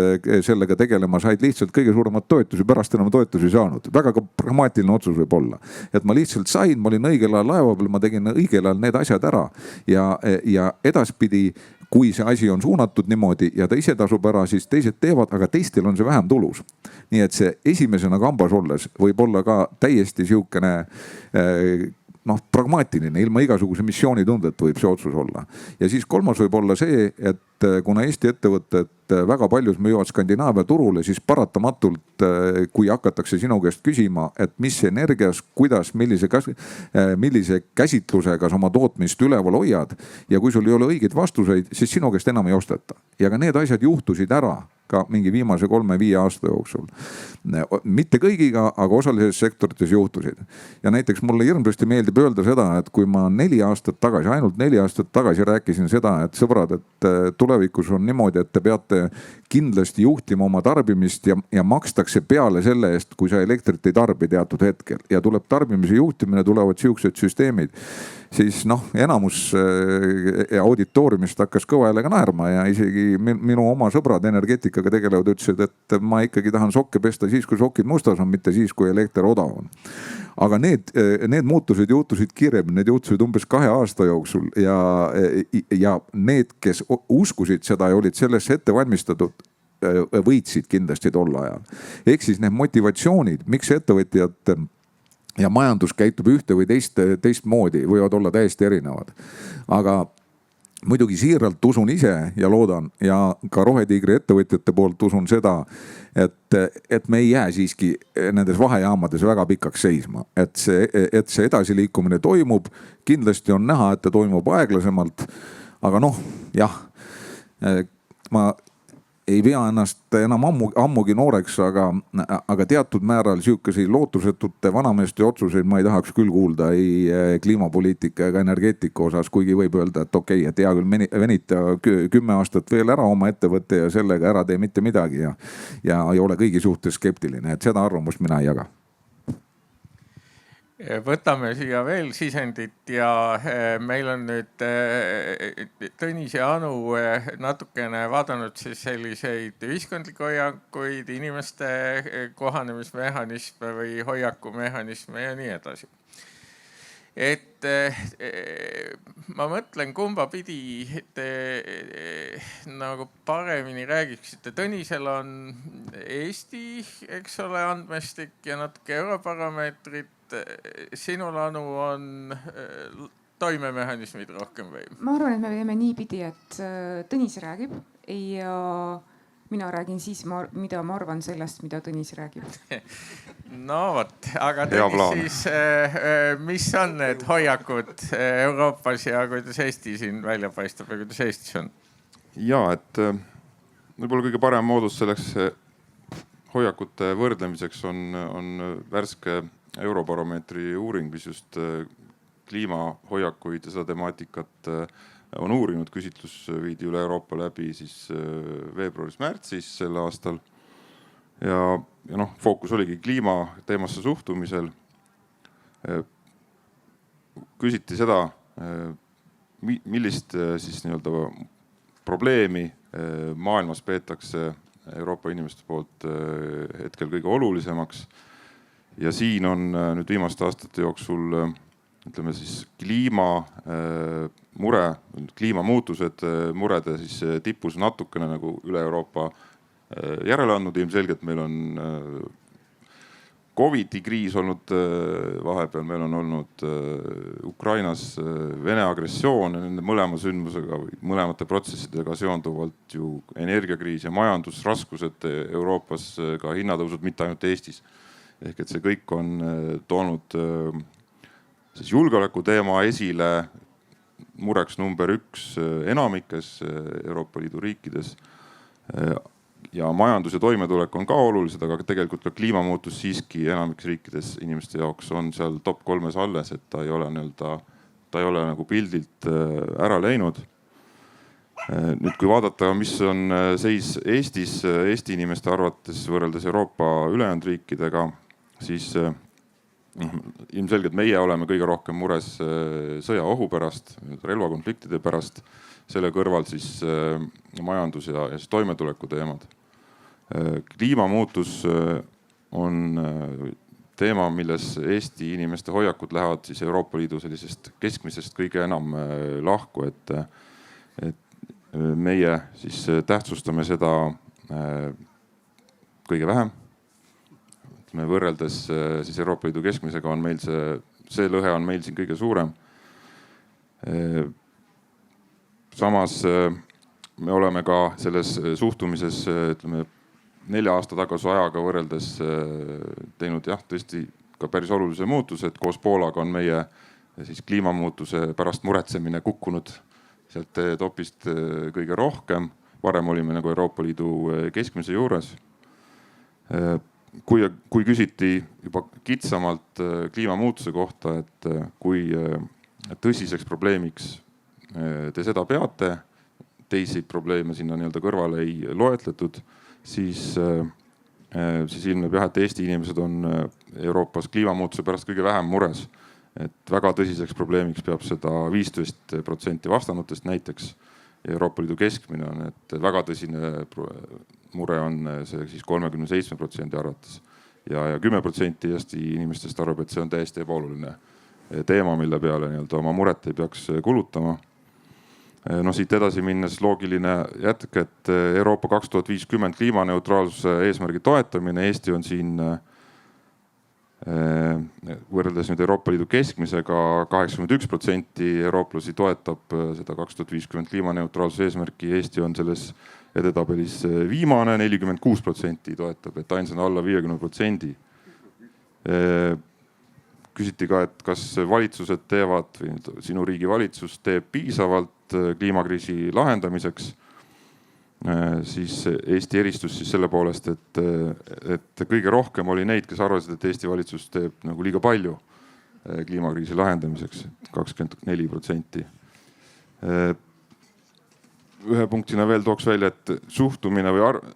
Speaker 3: sellega tegelema, said lihtsalt kõige suuremat toetusi, pärast enam toetusi saanud. Väga pragmaatiline otsus võib olla, et ma lihtsalt sain, ma olin õigel ajal laeva peal, ma tegin õigel ajal need asjad ära ja edaspidi, kui see asi on suunatud niimoodi ja ta ise tasub ära, siis teised teevad, aga teistel on see vähem tulus. Nii et see esimesena kambas olles võib olla ka täiesti sihukene pragmaatiline, ilma igasuguse missioonitundeta võib see otsus olla. Ja siis kolmas võib olla see, et kuna Eesti ettevõtted väga paljus müüvad Skandinaavia turule, siis paratamatult, kui hakatakse sinu käest küsima, et mis energias, kuidas, millise käsitlusega sa oma tootmist üleval hoiad ja kui sul ei ole õigeid vastuseid, siis sinu käest enam ei osteta. Ja ka need asjad juhtusid ära ka mingi viimase 3-5 aasta jooksul. Mitte kõigiga, aga osalises sektorites juhtusid. Ja näiteks mulle hirmsasti meeldib öelda seda, et kui ma 4 aastat tagasi, ainult 4 aastat tagasi rääkisin seda, et sõbrad, et tulevikus on niimoodi, et te peate kindlasti juhtima oma tarbimist ja makstakse peale selle eest, kui sa elektrit ei tarbi teatud hetkel ja tuleb tarbimise juhtimine, tulevad siuksed süsteemid, siis enamus auditooriumist hakkas kõva häälega naerma ja isegi minu oma sõbrad energeetikaga tegelevad, ütlesid, et ma ikkagi tahan sokke pesta siis, kui sokid mustas on, mitte siis, kui elekter odav on. Aga need muutused juhtusid kiiremini, need juhtusid umbes 2 aasta jooksul ja need, kes uskusid seda ja olid sellesse ette valmistatud, võitsid kindlasti tol ajal. Ehk siis need motivatsioonid, miks ettevõtjad ja majandus käitub ühte või teistmoodi, võivad olla täiesti erinevad. Aga muidugi siiralt usun ise ja loodan ja ka Rohetiigri ettevõtjate poolt usun seda, et me ei jää siiski nendes vahejaamades väga pikaks seisma. Et see edasiliikumine toimub, kindlasti on näha, et ta toimub aeglasemalt. Aga jah, ma ei pea ennast enam ammugi nooreks, aga teatud määral sihukesi lootusetute vanameeste otsuseid ma ei tahaks küll kuulda ei kliimapoliitika ega energeetika osas, kuigi võib öelda, et okei, et hea küll venita 10 aastat veel ära oma ettevõtte ja sellega ära tee mitte midagi ja ei ole kõigi suhtes skeptiline, et seda arvamust mina ei jaga.
Speaker 1: Võtame siia veel sisendit ja meil on nüüd Tõnis ja Anu natukene vaadanud siis selliseid ühiskondlikke hoiakuid, inimeste kohanemismehhanisme või hoiakumehhanisme ja nii edasi. Et ma mõtlen, kumba pidi te nagu paremini räägiksite. Tõnisel on Eesti, eks ole, andmestik ja natuke Europarameetrit. Sinul, Anu, on toimemehhanismid rohkem või?
Speaker 4: Ma arvan, et me teeme nii pidi, et Tõnis räägib ja mina räägin siis, mida ma arvan sellest, mida Tõnis räägib.
Speaker 1: No vot, aga Tõnis siis, mis on need hoiakud Euroopas ja kuidas Eesti siin välja paistab ja kuidas Eestis on?
Speaker 5: Ja, et võib-olla kõige parem moodus selleks hoiakute võrdlemiseks on värske Eurobaromeetri uuring, mis just kliimahoiakuid ja seda temaatikat on uurinud. Küsitlus viidi üle Euroopa läbi siis veebruaris-märtsis sel aastal. Ja fookus oligi kliima teemasse suhtumisel. Küsiti seda, millist siis nii-öelda probleemi maailmas peetakse Euroopa inimeste poolt hetkel kõige olulisemaks. Ja siin on nüüd viimaste aastate jooksul, ütleme siis kliimamuutused murede siis tipus natukene nagu üle Euroopa järele andnud. Ilmselgelt meil on Covidi kriis olnud vahepeal, meil on olnud Ukrainas Vene agressioon ja nende mõlema sündmusega või mõlemate protsessidega seonduvalt ju energiakriis ja majandusraskused Euroopas, ka hinnatõusud, mitte ainult Eestis. Ehk et see kõik on toonud siis julgeoleku teema esile mureks number 1 enamikes Euroopa Liidu riikides. Ja majandus ja toimetulek on ka olulised, aga tegelikult ka kliimamuutus siiski enamiks riikides inimeste jaoks on seal top 3 alles, et ta ei ole nagu pildilt ära läinud. Nüüd, kui vaadata, mis on seis Eestis, Eesti inimeste arvates võrreldes Euroopa ülejäänud riikidega, siis ilmselgelt meie oleme kõige rohkem mures sõjaohu pärast, relvakonfliktide pärast, selle kõrval siis majandus ja siis toimetuleku teemad. Kliimamuutus on teema, milles Eesti inimeste hoiakud lähevad siis Euroopa Liidu sellisest keskmisest kõige enam lahku, et meie siis tähtsustame seda kõige vähem. Me võrreldes siis Euroopa Liidu keskmisega on meil see lõhe on meil siin kõige suurem. Samas me oleme ka selles suhtumises, ütleme 4 aasta tagasi ajaga võrreldes teinud tõesti ka päris olulise muutuse, et koos Poolaga on meie siis kliimamuutuse pärast muretsemine kukkunud sealt topist kõige rohkem. Varem olime nagu Euroopa Liidu keskmise juures. Kui küsiti juba kitsamalt kliimamuutuse kohta, et kui tõsiseks probleemiks te seda peate, teisi probleeme sinna nii-öelda kõrvale ei loetletud, siis ilmneb jah, et Eesti inimesed on Euroopas kliimamuutuse pärast kõige vähem mures. Et väga tõsiseks probleemiks peab seda 15% vastanutest näiteks. Euroopa Liidu keskmine on, et väga tõsine mure on see siis 37% arvates. Ja 10% Eesti inimestest arvab, et see on täiesti ebaoluline teema, mille peale nii-öelda oma muret ei peaks kulutama. No siit edasi minnes loogiline jätk, et Euroopa 2050 kliimaneutraalsuse eesmärgi toetamine. Eesti on siin võrreldes nüüd Euroopa Liidu keskmisega 81% eurooplasi toetab seda 2050 kliimaneutraalsuse eesmärki. Eesti on selles edetabelis viimane, 46% toetab, et ainsana alla 50%. Küsiti ka, et kas valitsused teevad või sinu riigi valitsus teeb piisavalt kliimakriisi lahendamiseks. Siis Eesti eristus siis selle poolest, et kõige rohkem oli neid, kes arvasid, et Eesti valitsus teeb nagu liiga palju kliimakriisi lahendamiseks, 24%. Ühe punktina veel tooks välja, et suhtumine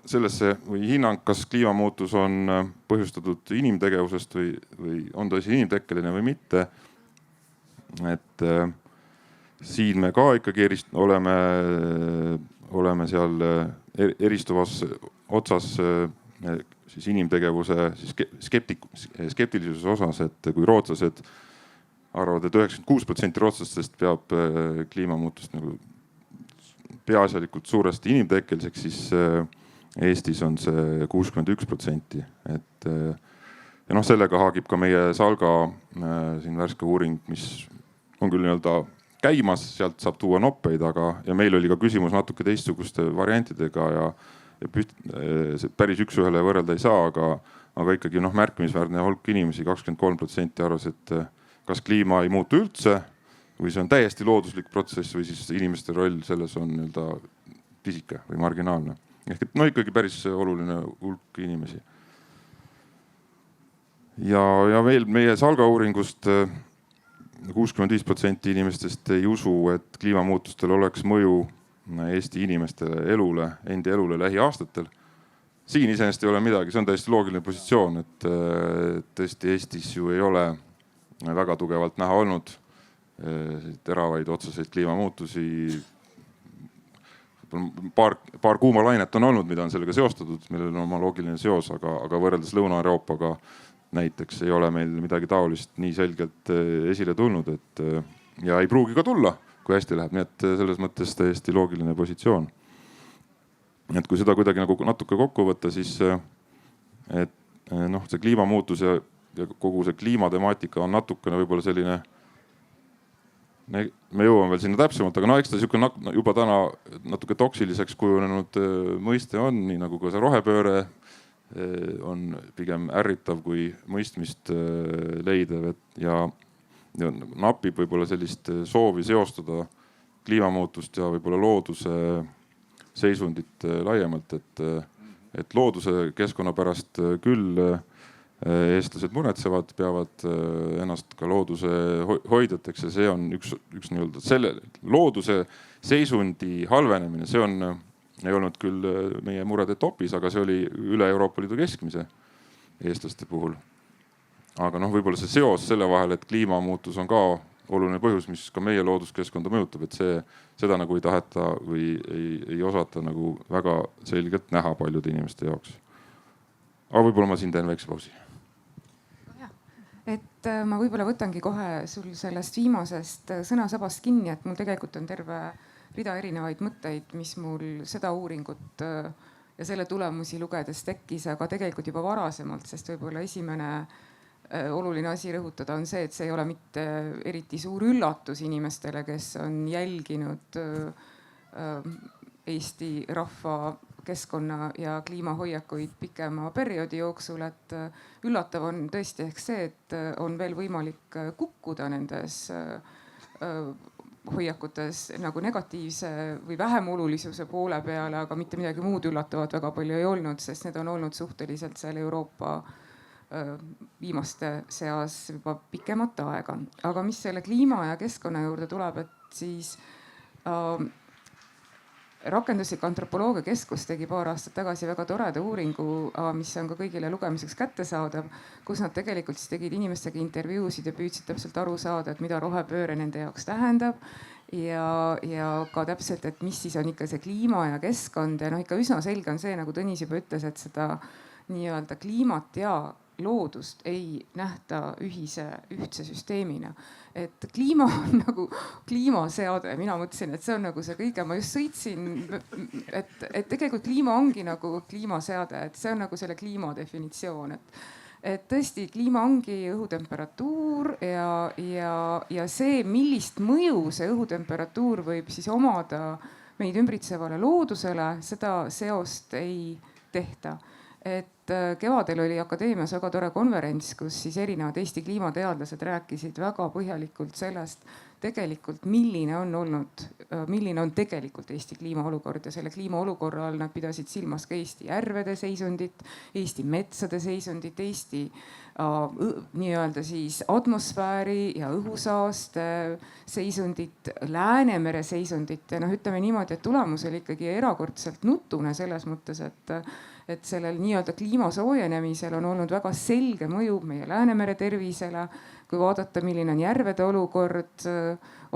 Speaker 5: sellesse või hinnang, kas kliimamuutus on põhjustatud inimtegevusest või on ta inimtekkeline või mitte. Et siin me ka ikkagi oleme seal eristuvas otsas siis inimtegevuse siis skeptilisuse osas, et kui rootslased arvavad, et 96% rootslastest peab kliimamuutust nagu peaasjalikult suuresti inimtekkeliseks, siis Eestis on see 61%. Ja noh, sellega haagib ka meie Salga siin värske uuring, mis on küll nii-öelda käimas, sealt saab tuua noppeid, ja meil oli ka küsimus natuke teistsuguste variantidega ja päris üks-ühele võrrelda ei saa, aga ikkagi märkimisväärne hulk inimesi, 23% arvas, et kas kliima ei muutu üldse või see on täiesti looduslik protsess või siis inimeste roll selles on nii-öelda pisike või marginaalne. Ehk et ikkagi päris oluline hulk inimesi. Ja veel meie Salga uuringust 65% inimestest ei usu, et kliimamuutustel oleks mõju Eesti inimeste elule, endi elule lähiaastatel. Siin iseenesest ei ole midagi, see on täiesti loogiline positsioon, et tõesti Eestis ju ei ole väga tugevalt näha olnud teravaid otseseid kliimamuutusi. Paar kuuma lainet on olnud, mida on sellega seostatud, millel on oma loogiline seos, aga võrreldes Lõuna-Euroopaga näiteks ei ole meil midagi taolist nii selgelt esile tulnud, ja ei pruugi ka tulla, kui hästi läheb. Nii et selles mõttes täiesti loogiline positsioon. Et kui seda kuidagi nagu natuke kokku võtta, siis et see kliimamuutus ja kogu see kliimatemaatika on natukene võib-olla selline, me jõuame veel sinna täpsemalt, aga eks ta juba täna natuke toksiliseks kujunenud mõiste on, nii nagu ka see rohepööre on pigem ärritav kui mõistmist leidev, ja napib võib-olla sellist soovi seostada kliimamuutust ja võib-olla looduse seisundit laiemalt, et looduse keskkonna pärast küll eestlased muretsevad, peavad ennast ka looduse hoidjateks ja see on üks nii-öelda selle looduse seisundi halvenemine, see ei olnud küll meie murede topis, aga see oli üle Euroopa Liidu keskmise eestlaste puhul. Aga võib-olla see seos selle vahel, et kliimamuutus on ka oluline põhjus, mis ka meie looduskeskkonda mõjutab, et seda nagu ei taheta või ei osata nagu väga selgelt näha paljude inimeste jaoks. Aga võib-olla ma siin teen väikse pausi.
Speaker 4: Et ma võib-olla võtangi kohe sul sellest viimasest sõnasabast kinni, et mul tegelikult on terve rida erinevaid mõtteid, mis mul seda uuringut ja selle tulemusi lugedes tekkis, aga tegelikult juba varasemalt, sest võib-olla esimene oluline asi rõhutada on see, et see ei ole mitte eriti suur üllatus inimestele, kes on jälginud Eesti rahva keskkonna ja kliimahoiakuid pikema perioodi jooksul, et üllatav on tõesti ehk see, et on veel võimalik kukkuda nendes hoiakutes nagu negatiivse või vähem olulisuse poole peale, aga mitte midagi muud üllatavat väga palju ei olnud, sest need on olnud suhteliselt seal Euroopa viimaste seas juba pikemat aega. Aga mis selle kliima ja keskkonna juurde tuleb, et siis Rakenduslik Antropoloogia Keskus tegi paar aastat tagasi väga toreda uuringu, mis on ka kõigile lugemiseks kättesaadav, kus nad tegelikult siis tegid inimestega intervjuusid ja püüdsid täpselt aru saada, et mida rohepööre nende jaoks tähendab ja ka täpselt, et mis siis on ikka see kliima ja keskkond ja ikka üsna selge on see, nagu Tõnis juba ütles, et seda nii-öelda kliimat ja loodust ei nähta ühtse süsteemina. Et kliima on nagu kliimaseade. Mina mõtlesin, et see on nagu see kõige, ma just sõitsin, et tegelikult kliima ongi nagu kliimaseade, et see on nagu selle kliima definitsioon, et tõesti kliima ongi õhutemperatuur ja see, millist mõju see õhutemperatuur võib siis omada meid ümbritsevale loodusele, seda seost ei tehta. Et kevadel oli Akadeemias väga tore konverents, kus siis erinevad Eesti kliimateadlased rääkisid väga põhjalikult sellest tegelikult, milline on tegelikult Eesti kliimaolukord ja selle kliimaolukorra all nad pidasid silmas ka Eesti järvede seisundit, Eesti metsade seisundit, Eesti nii-öelda siis atmosfääri ja õhusaaste seisundit, Läänemere seisundit ja ütleme niimoodi, et tulemus oli ikkagi erakordselt nutune selles mõttes, et sellel nii-öelda kliima soojenemisel on olnud väga selge mõju meie Läänemere tervisele. Kui vaadata, milline on järvede olukord,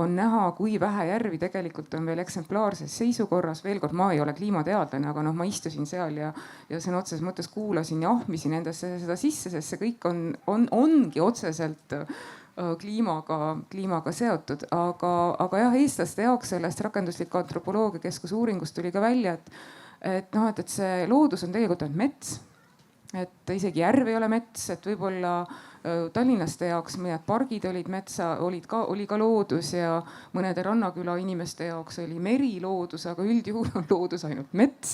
Speaker 4: on näha, kui vähe järvi tegelikult on veel eksemplaarses seisukorras. Veel kord, ma ei ole kliimateadlane, aga ma istusin seal ja sõna otseses mõttes kuulasin ja ahmisin endasse seda sisse, sest see kõik ongi otseselt kliimaga seotud. Aga jah, eestlaste jaoks sellest Rakendusliku Antropoloogia Keskuse uuringust tuli ka välja, et see loodus on tegelikult ainult mets, et isegi järv ei ole mets, et võib-olla tallinlaste jaoks mõned pargid olid metsa, oli ka loodus ja mõnede rannaküla inimeste jaoks oli meri loodus, aga üldjuhul on loodus ainult mets.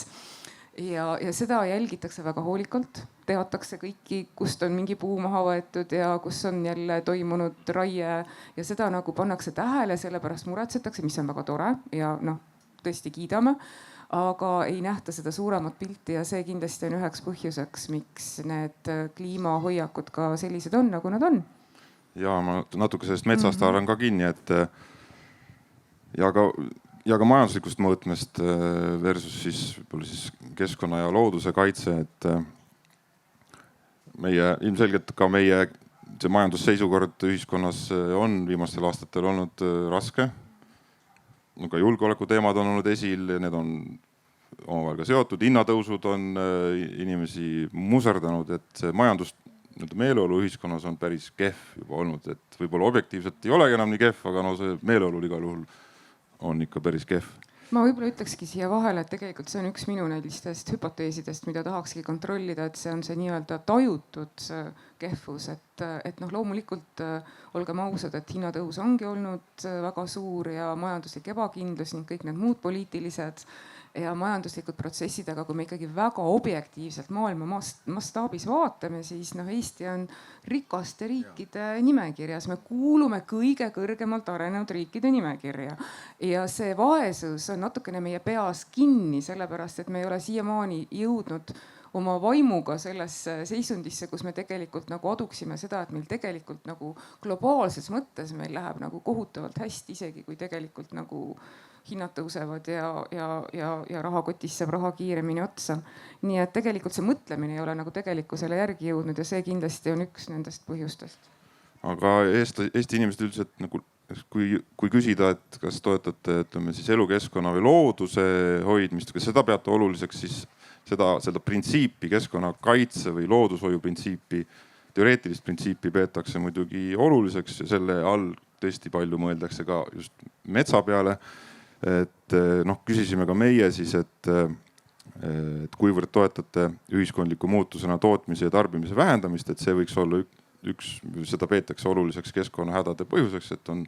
Speaker 4: Ja seda jälgitakse väga hoolikalt, teatakse kõiki, kust on mingi puu maha võetud ja kus on jälle toimunud raie ja seda nagu pannakse tähele, sellepärast muretsetakse, mis on väga tore ja tõesti kiidame. Aga ei nähta seda suuremat pilti ja see kindlasti on üheks põhjuseks, miks need kliimahoiakud ka sellised on, nagu nad on.
Speaker 5: Ja ma natuke sellest metsast haaran ka kinni, et ja ka majanduslikust mõõtmest versus siis keskkonna ja looduse kaitse, et ilmselgelt ka meie see majandusseisukord ühiskonnas on viimastel aastatel olnud raske. Ka julgeolekuteemad on olnud esil, need on omavahel ka seotud, hinnatõusud on inimesi muserdanud, et see meeleolu ühiskonnas on päris kehv juba olnud, et võib-olla objektiivselt ei olegi enam nii kehv, aga see meeleolu igal juhul on ikka päris kehv.
Speaker 4: Ma võib-olla ütlekski siia vahele, et tegelikult see on üks minu näilistest hüpoteesidest, mida tahakski kontrollida, et see on see nii-öelda tajutud kehvus, et loomulikult olgem ausad, et hinnatõus ongi olnud väga suur ja majanduslik ebakindlus ning kõik need muud poliitilised ja majanduslikud protsessid, aga kui me ikkagi väga objektiivselt maailma mastaabis vaatame, siis Eesti on rikaste riikide nimekirjas. Me kuulume kõige kõrgemalt arenenud riikide nimekirja ja see vaesus on natukene meie peas kinni, sellepärast et me ei ole siiamaani jõudnud oma vaimuga sellesse seisundisse, kus me tegelikult nagu aduksime seda, et meil tegelikult nagu globaalses mõttes meil läheb nagu kohutavalt hästi, isegi kui tegelikult nagu hinnad tõusevad ja rahakotisse saab raha kiiremini otsa. nii et tegelikult see mõtlemine ei ole nagu tegelikkusele järgi jõudnud ja see kindlasti on üks nendest põhjustest.
Speaker 5: aga Eesti inimesed üldiselt nagu, kui küsida, et kas toetate, ütleme siis elukeskkonna või looduse hoidmist, kas seda peate oluliseks, siis seda printsiipi, keskkonnakaitse või loodushoiu printsiipi, teoreetilist printsiipi peetakse muidugi oluliseks ja selle all tõesti palju mõeldakse ka just metsa peale. Et noh, küsisime ka meie siis, et kuivõrd toetate ühiskondliku muutusena tootmise ja tarbimise vähendamist, et see võiks olla seda peetakse oluliseks keskkonnahädade põhjuseks, et on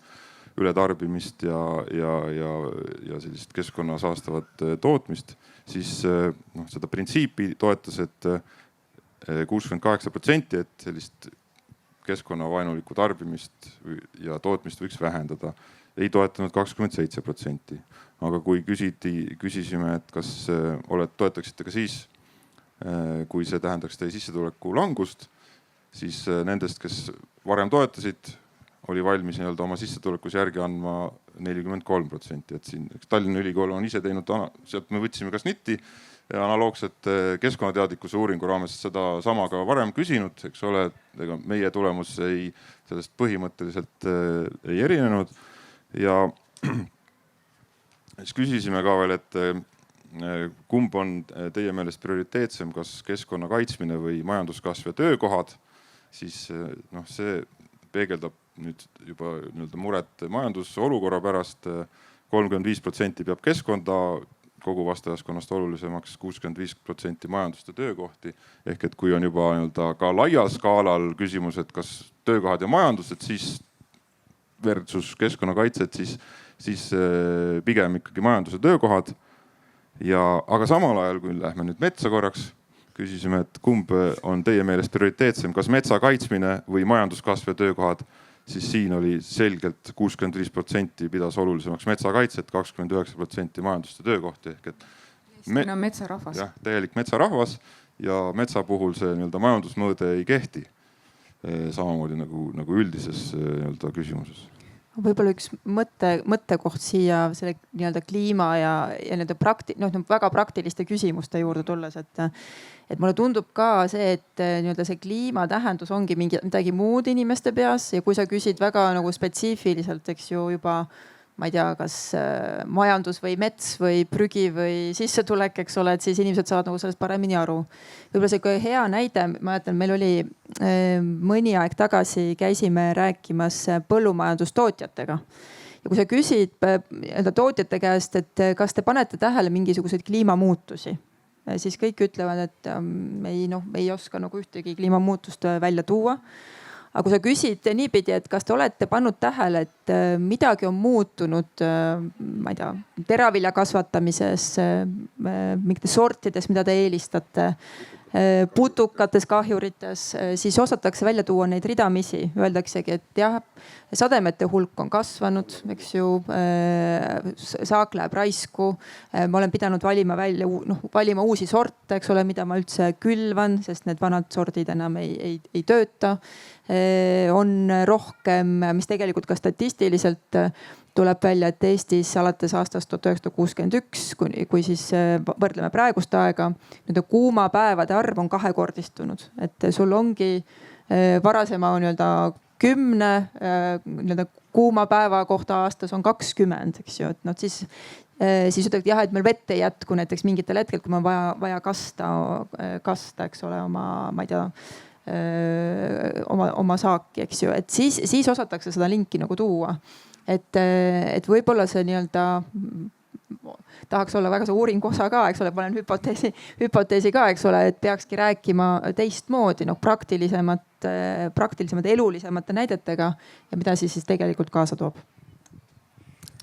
Speaker 5: ületarbimist ja sellist keskkonna saastavat tootmist, siis noh, seda printsiipi toetas, et 68%, et sellist keskkonnavaenulikku tarbimist ja tootmist võiks vähendada. Ei toetanud 27%. Aga kui küsisime, et kas toetaksite ka siis, kui see tähendaks teie sissetuleku langust, siis nendest, kes varem toetasid, oli valmis nii-öelda oma sissetulekus järgi andma 43%. Et siin Tallinna Ülikool on ise teinud, sealt me võtsime ka SNIT-i analoogset keskkonnateadlikkuse uuringu raames seda sama ka varem küsinud, eks ole, ega meie tulemus sellest põhimõtteliselt ei erinenud. Ja siis küsisime ka veel, et kumb on teie meelest prioriteetsem, kas keskkonna kaitsmine või majanduskasv ja töökohad, siis noh, see peegeldab nüüd juba nii-öelda muret majandusolukorra pärast. 35% peab keskkonda kogu vastajaskonnast olulisemaks, 65% majandust ja töökohti. Ehk et kui on juba nii-öelda ka laial skaalal küsimus, et kas töökohad ja majandus, et siis versus keskkonnakaitset, siis pigem ikkagi majanduse töökohad. Aga samal ajal, kui lähme nüüd metsa korraks, küsisime, et kumb on teie meelest prioriteetsem, kas metsa kaitsmine või majanduskasv ja töökohad, siis siin oli selgelt 65% pidas olulisemaks metsakaitset, 29% majandust ja töökohti. Ehk et
Speaker 4: on metsarahvas.
Speaker 5: Jah, täielik metsarahvas ja metsa puhul see nii-öelda majandusmõõde ei kehti. Samamoodi nagu üldises nii-öelda küsimuses.
Speaker 2: Võib-olla üks mõttekoht siia selle nii-öelda kliima ja nii-öelda väga praktiliste küsimuste juurde tulles, et mulle tundub ka see, et nii-öelda see kliima tähendus ongi midagi muud inimeste peas ja kui sa küsid väga nagu spetsiifiliselt, eks ju juba ma ei tea, kas majandus või mets või prügi või sissetulek, eks ole, et siis inimesed saavad nagu sellest paremini aru. Võib-olla see hea näide, ma mäletan, meil oli mõni aeg tagasi käisime rääkimas põllumajandustootjatega. Ja kui sa küsid tootjate käest, et kas te panete tähele mingisuguseid kliimamuutusi, siis kõik ütlevad, et ei oska nagu ühtegi kliimamuutust välja tuua. Aga kui sa küsid niipidi, et kas te olete pannud tähele, et midagi on muutunud, ma ei tea, teravilja kasvatamises, mingites sortides, mida te eelistate, putukates, kahjurites, siis osatakse välja tuua neid ridamisi. Öeldaksegi, et jah, sademete hulk on kasvanud, eks ju, saak läheb raisku. Ma olen pidanud valima uusi sorte, eks ole, mida ma üldse külvan, sest need vanad sordid enam ei tööta. On rohkem, mis tegelikult ka statistiliselt tuleb välja, et Eestis alates aastast 1961, kui siis võrdleme praegust aega, kuuma päevade arv on kahekordistunud. Et sul ongi varasema 10 kuuma päeva kohta aastas on 20, eks ju. Et siis ütled, jah, et meil vett ei jätku näiteks mingitel hetkel, kui on vaja kasta, eks ole, ma ei tea, oma saaki, eks ju. Et siis osatakse seda linki nagu tuua. Et võib-olla see nii-öelda tahaks olla väga see uuringu osa ka, eks ole, panen hüpoteesi ka, eks ole, et peakski rääkima teistmoodi, praktilisemate, elulisemate näidetega ja mida siis tegelikult kaasa toob.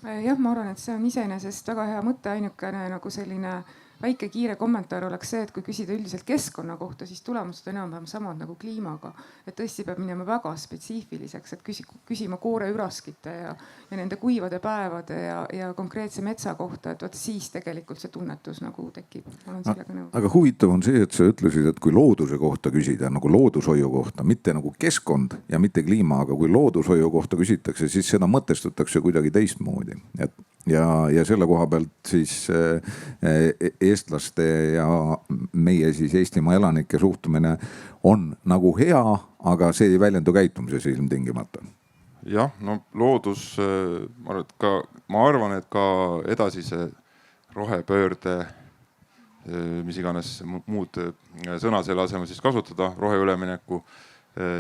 Speaker 4: Jah, ma arvan, et see on iseenesest väga hea mõte, ainukene nagu selline väike kiire kommentaar oleks see, et kui küsida üldiselt keskkonna kohta, siis tulemused on enam-vähem samad nagu kliimaga. Et tõesti peab minema väga spetsiifiliseks, et küsima kooreüraskite ja nende kuivade päevade ja konkreetse metsa kohta, et vot siis tegelikult see tunnetus nagu tekib. Olen sellega nõus.
Speaker 3: Aga huvitav on see, et sa ütlesid, et kui looduse kohta küsida, nagu loodushoiu kohta, mitte nagu keskkond ja mitte kliima, aga kui loodushoiu kohta küsitakse, siis seda mõtestatakse kuidagi teistmoodi. Ja selle koha pealt siis eestlaste ja meie siis Eestimaa elanike suhtumine on nagu hea, aga see ei väljendu käitumises ilmtingimata.
Speaker 5: Jah, no loodus, ma arvan, et ka edasise rohepöörde, mis iganes muud sõna selle asemel siis kasutada, roheülemineku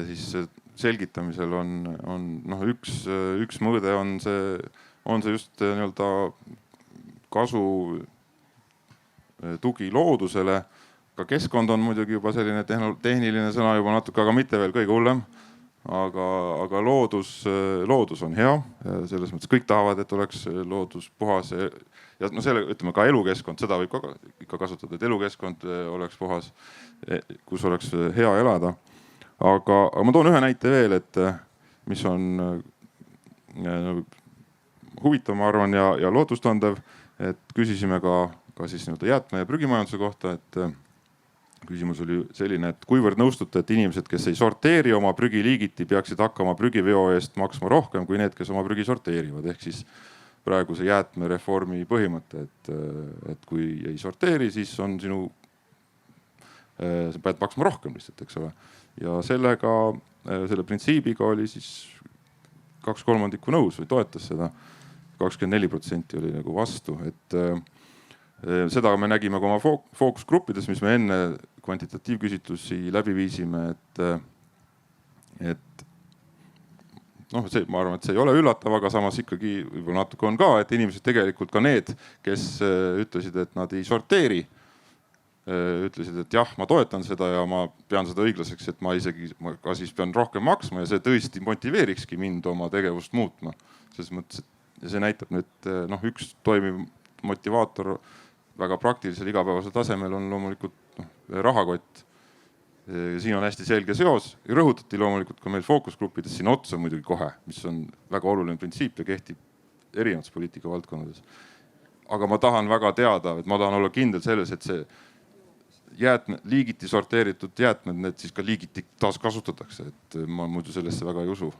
Speaker 5: siis selgitamisel on üks mõõde on see just nii-öelda kasu tugi loodusele. Ka keskkond on muidugi juba selline tehniline sõna juba natuke, aga mitte veel kõige hullem. Aga loodus on hea. Selles mõttes kõik tahavad, et oleks loodus puhas. Ja ütleme ka elukeskkond, seda võib ka ikka kasutada, et elukeskkond oleks puhas, kus oleks hea elada. Aga ma toon ühe näite veel, et mis on huvitav, ma arvan, ja lootustandev, et küsisime ka siis jäätme- ja prügimajanduse kohta, et küsimus oli selline, et kuivõrd nõustute, et inimesed, kes ei sorteeri oma prügi liigiti, peaksid hakkama prügiveo eest maksma rohkem kui need, kes oma prügi sorteerivad. Ehk siis praeguse jäätmereformi põhimõte, et kui ei sorteeri, siis on sa pead maksma rohkem lihtsalt, eks ole. Ja selle printsiibiga oli siis 2/3 nõus või toetas seda. 24% oli nagu vastu, et seda me nägime ka oma fookusgruppides, mis me enne kvantitatiivküsitlusi läbi viisime, et ma arvan, et see ei ole üllatav, aga samas ikkagi võib-olla natuke on ka, et inimesed tegelikult ka need, kes ütlesid, et nad ei sorteeri, ütlesid, et jah, ma toetan seda ja ma pean seda õiglaseks, et ma ka siis pean rohkem maksma ja see tõesti motiveerikski mind oma tegevust muutma. Selles mõttes, et see näitab nüüd üks toimiv motivaator väga praktilisel igapäevasel tasemel on loomulikult rahakott. Siin on hästi selge seos. Rõhutati loomulikult ka meil fookusgruppides siin otsa muidugi kohe, mis on väga oluline printsiip ja kehtib erinevates poliitika valdkondades. Aga ma tahan väga teada, et ma tahan olla kindel selles, et see liigiti sorteeritud jäätmed, need siis ka liigiti taas kasutatakse, et ma muidu sellesse väga ei usu.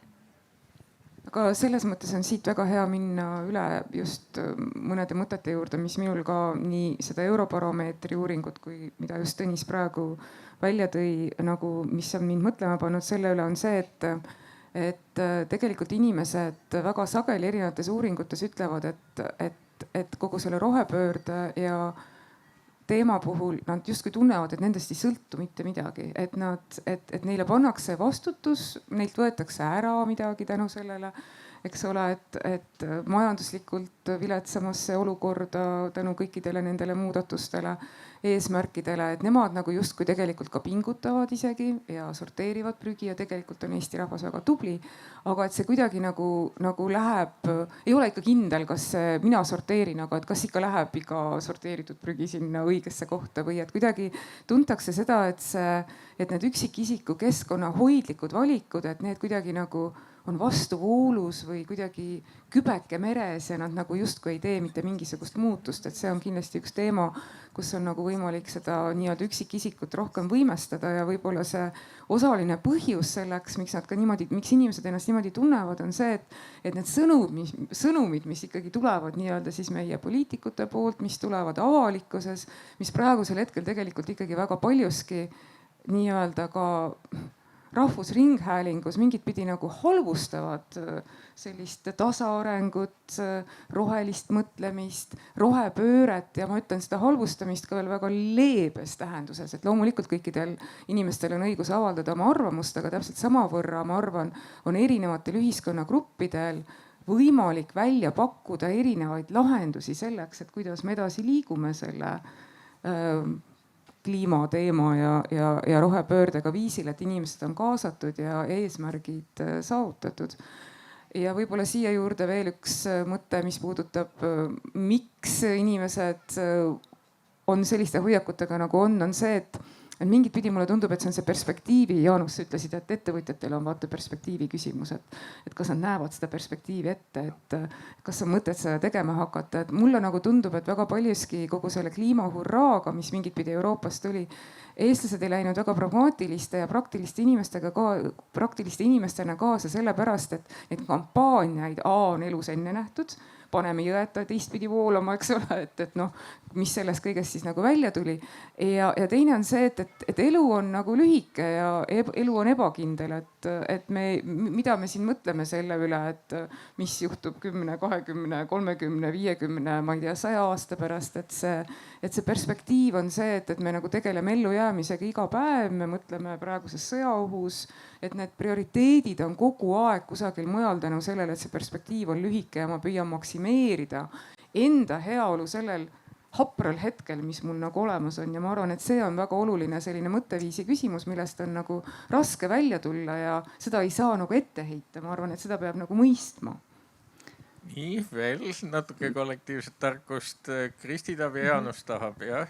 Speaker 4: Aga selles mõttes on siit väga hea minna üle just mõnede mõtete juurde, mis minul ka nii seda Eurobaromeetri uuringut, kui mida just Tõnis praegu välja tõi, nagu mis on mind mõtlema pannud selle üle, on see, et tegelikult inimesed väga sageli erinevates uuringutes ütlevad, et kogu selle rohepöörde ja teema puhul nad justkui tunnevad, et nendest ei sõltu mitte midagi, et neile pannakse vastutus, neilt võetakse ära midagi tänu sellele, eks ole, et majanduslikult viletsamasse olukorda tänu kõikidele nendele muudatustele, eesmärkidele, et nemad nagu justkui tegelikult ka pingutavad isegi ja sorteerivad prügi ja tegelikult on Eesti rahvas väga tubli. Aga et see kuidagi nagu läheb, ei ole ikka kindel, kas mina sorteerin, aga et kas ikka läheb iga sorteeritud prügi sinna õigesse kohta või et kuidagi tuntakse seda, et need üksikisiku keskkonnahoidlikud valikud, et need kuidagi nagu on vastuvoolus või kuidagi kübeke meres ja nad nagu justkui ei tee mitte mingisugust muutust, et see on kindlasti üks teema, kus on nagu võimalik seda nii-öelda üksikisikut rohkem võimestada ja võib-olla see osaline põhjus selleks, miks inimesed ennast niimoodi tunnevad, on see, et need sõnumid, mis ikkagi tulevad nii-öelda siis meie poliitikute poolt, mis tulevad avalikkuses, mis praegusel hetkel tegelikult ikkagi väga paljuski nii-öelda ka rahvusringhäälingus mingit pidi nagu halvustavad sellist tasaarengut, rohelist mõtlemist, rohepööret ja ma ütlen seda halvustamist ka veel väga leebes tähenduses, et loomulikult kõikidel inimestel on õigus avaldada oma arvamust, aga täpselt samavõrra ma arvan, on erinevatel ühiskonnagruppidel võimalik välja pakkuda erinevaid lahendusi selleks, et kuidas me edasi liigume selle kliimateema ja rohepöördega viisil, et inimesed on kaasatud ja eesmärgid saavutatud. Ja võib-olla siia juurde veel üks mõte, mis puudutab, miks inimesed on selliste hoiakutega nagu on see, et mingit pidi mulle tundub, et see on see perspektiivi, Jaanus, sa ütlesid, et ettevõtjatel on vaata perspektiivi küsimus, et kas nad näevad seda perspektiivi ette, et kas on mõtet seda tegema hakata, et mulle nagu tundub, et väga paljuski kogu selle kliimahurraaga, mis mingit pidi Euroopast tuli, eestlased ei läinud väga pragmaatiliste ja praktiliste inimestena kaasa sellepärast, et neid kampaaniaid on elus enne nähtud, paneme jõeta teistpidi voolama, eks ole, et noh, mis sellest kõigest siis nagu välja tuli. Ja teine on see, et elu on nagu lühike ja elu on ebakindel, et mida me siin mõtleme selle üle, et mis juhtub 10, 20, 30, 50, ma ei tea, 100 aasta pärast, et see perspektiiv on see, et me nagu tegeleme ellujäämisega iga päev, me mõtleme praeguses sõjaohus, et need prioriteedid on kogu aeg kusagil mujal tänu sellele, et see perspektiiv on lühike ja ma püüan maksimeerida enda heaolu sellel hapral hetkel, mis mul nagu olemas on. Ja ma arvan, et see on väga oluline selline mõtteviisi küsimus, millest on nagu raske välja tulla ja seda ei saa nagu ette heita. Ma arvan, et seda peab nagu mõistma.
Speaker 1: Nii, veel natuke kollektiivset tarkust. Kristi Tabi, Jaanus tahab, jah.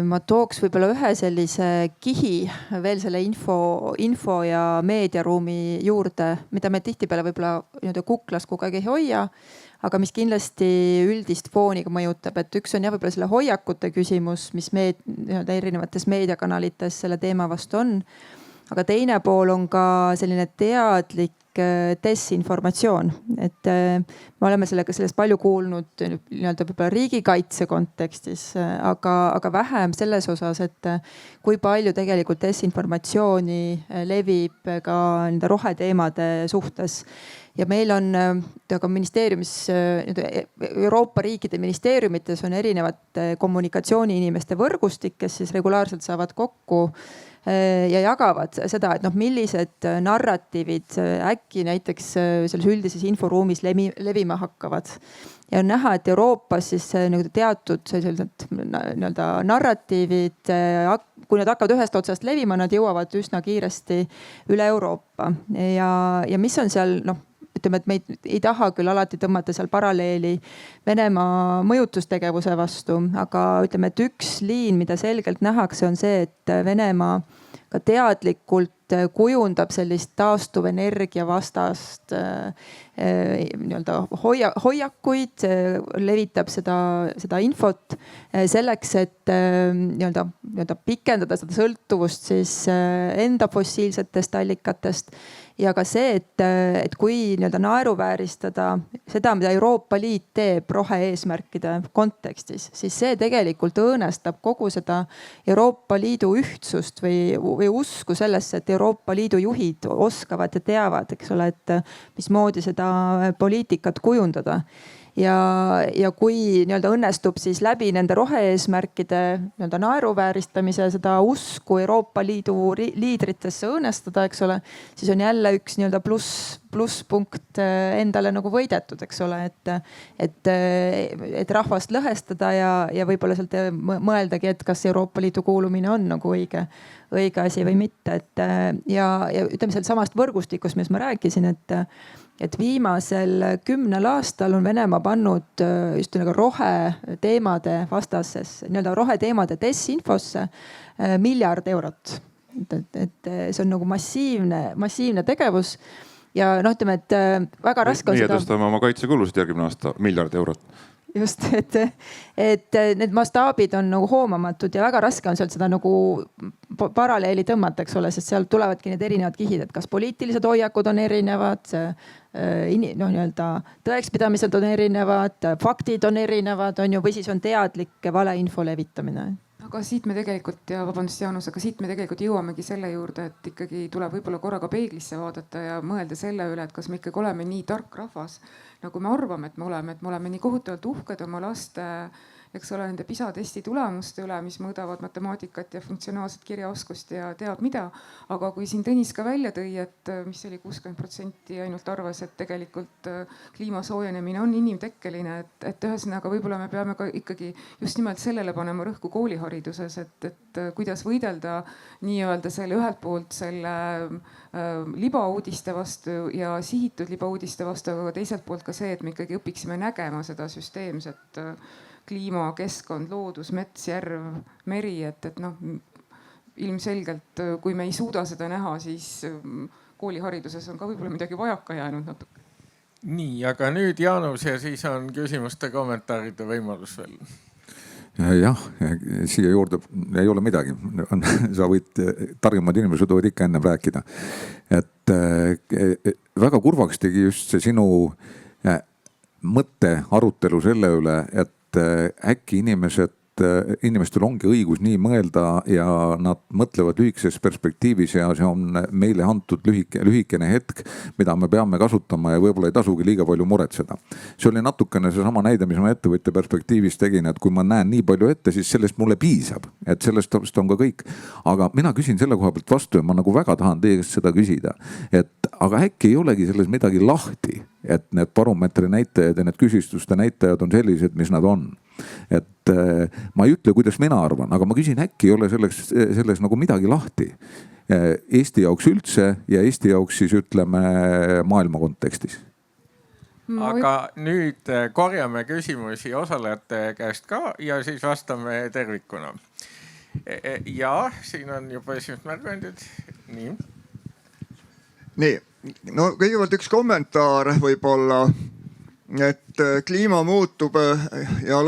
Speaker 2: Ma tooks võib-olla ühe sellise kihi veel selle info ja meediaruumi juurde, mida me tihtipeale võib-olla kuklas kogu aeg ei hoia, aga mis kindlasti üldist fooni mõjutab. Et üks on jah võib-olla selle hoiakute küsimus, mis erinevates meediakanalites selle teema vastu on. Aga teine pool on ka selline teadlik desinformatsioon, et me oleme sellest palju kuulnud võib-olla riigikaitse kontekstis, aga vähem selles osas, et kui palju tegelikult desinformatsiooni levib ka nende roheteemade suhtes. Ja meil on ka ministeeriumis, Euroopa riikide ministeeriumites on erinevad kommunikatsiooniinimeste võrgustik, kes siis regulaarselt saavad kokku ja jagavad seda, et millised narratiivid äkki näiteks selles üldises inforuumis levima hakkavad. Ja on näha, et Euroopas siis teatud sellised narratiivid, kui nad hakkavad ühest otsast levima, nad jõuavad üsna kiiresti üle Euroopa. Ja mis on seal, ütleme, et me ei taha küll alati tõmmata seal paralleeli Venemaa mõjutustegevuse vastu, aga ütleme, et üks liin, mida selgelt nähakse, on see, et Venemaa ka teadlikult kujundab sellist taastuvenergia vastast hoiakuid, levitab seda infot selleks, et pikendada seda sõltuvust siis enda fossiilsetest allikatest. Ja ka see, et kui naeruvääristada seda, mida Euroopa Liit teeb rohe-eesmärkide kontekstis, siis see tegelikult õõnestab kogu seda Euroopa Liidu ühtsust või usku sellesse, et Euroopa Liidu juhid oskavad ja teavad, eks ole, et mismoodi seda poliitikat kujundada. Ja kui õnnestub siis läbi nende rohe-eesmärkide naeruvääristamise seda usku Euroopa Liidu liidritesse õõnestada, eks ole, siis on jälle üks plusspunkt endale nagu võidetud, eks ole, et rahvast lõhestada ja võib-olla sealt mõeldagi, et kas Euroopa Liidu kuulumine on nagu õige asi või mitte. Ja ütleme seal samast võrgustikust, mis ma rääkisin, et viimasel 10 aastal on Venemaa pannud just roheteemade vastasesse, roheteemade desinfosse €1 miljard. Et see on nagu massiivne tegevus ja ütleme, et väga raske on
Speaker 5: seda. Meie tõstame oma kaitsekulusid järgmine aasta €1 miljard.
Speaker 2: Just, et need mastaabid on nagu hoomamatud ja väga raske on sealt seda nagu paralleeli tõmmata, eks ole, sest seal tulevadki need erinevad kihid, et kas poliitilised hoiakud on erinevad, tõekspidamised on erinevad, faktid on erinevad, on ju, või siis on teadlik valeinfo levitamine.
Speaker 4: Aga siit me tegelikult, ja vabandust Jaanus, aga siit me tegelikult jõuamegi selle juurde, et ikkagi tuleb võib-olla korraga peeglisse vaadata ja mõelda selle üle, et kas me ikkagi oleme nii tark rahvas, nagu me arvame, et me oleme nii kohutavalt uhked oma laste, eks ole, nende PISA testi tulemuste üle, mis mõõdavad matemaatikat ja funktsionaalset kirjaoskust ja teab mida. Aga kui siin Tõnis ka välja tõi, et mis oli 60% ainult arvas, et tegelikult kliima soojenemine on inimtekkeline, et ühesõnaga võib-olla me peame ka ikkagi just nimelt sellele panema rõhku koolihariduses, et kuidas võidelda nii-öelda selle ühelt poolt selle libauudiste vastu ja sihitud libauudiste vastu, aga teiselt poolt ka see, et me ikkagi õpiksime nägema seda süsteemset kliima, keskkond, loodus, mets, järv, meri, et noh, ilmselgelt kui me ei suuda seda näha, siis koolihariduses on ka võib-olla midagi vajaka jäänud natuke.
Speaker 1: nii, aga nüüd Jaanus ja siis on küsimuste, kommentaaride võimalus veel.
Speaker 3: jah, siia juurde ei ole midagi. sa võid, targemad inimesed võivad ikka ennem rääkida. et väga kurvaks tegi just see sinu mõtte arutelu selle üle, et äkki inimestel ongi õigus nii mõelda ja nad mõtlevad lühikeses perspektiivis ja see on meile antud lühikene hetk, mida me peame kasutama ja võib-olla ei tasugi liiga palju muretseda. see oli natukene seesama näide, mis ma ettevõtja perspektiivis tegin, et kui ma näen nii palju ette, siis sellest mulle piisab, et sellest on ka kõik. aga mina küsin selle koha pealt vastu ja ma nagu väga tahan teie käest seda küsida, et aga äkki ei olegi selles midagi lahti, et need baromeetri näitajad ja need küsitluste näitajad on sellised, mis nad on. et ma ei ütle, kuidas mina arvan, aga ma küsin, äkki ei ole selles nagu midagi lahti Eesti jaoks üldse ja Eesti jaoks siis ütleme maailma kontekstis.
Speaker 1: aga nüüd korjame küsimusi osalejate käest ka ja siis vastame tervikuna. ja siin on juba esimesed märguandjad.
Speaker 7: nii, no kõigepealt üks kommentaar võib-olla, et kliima muutub ja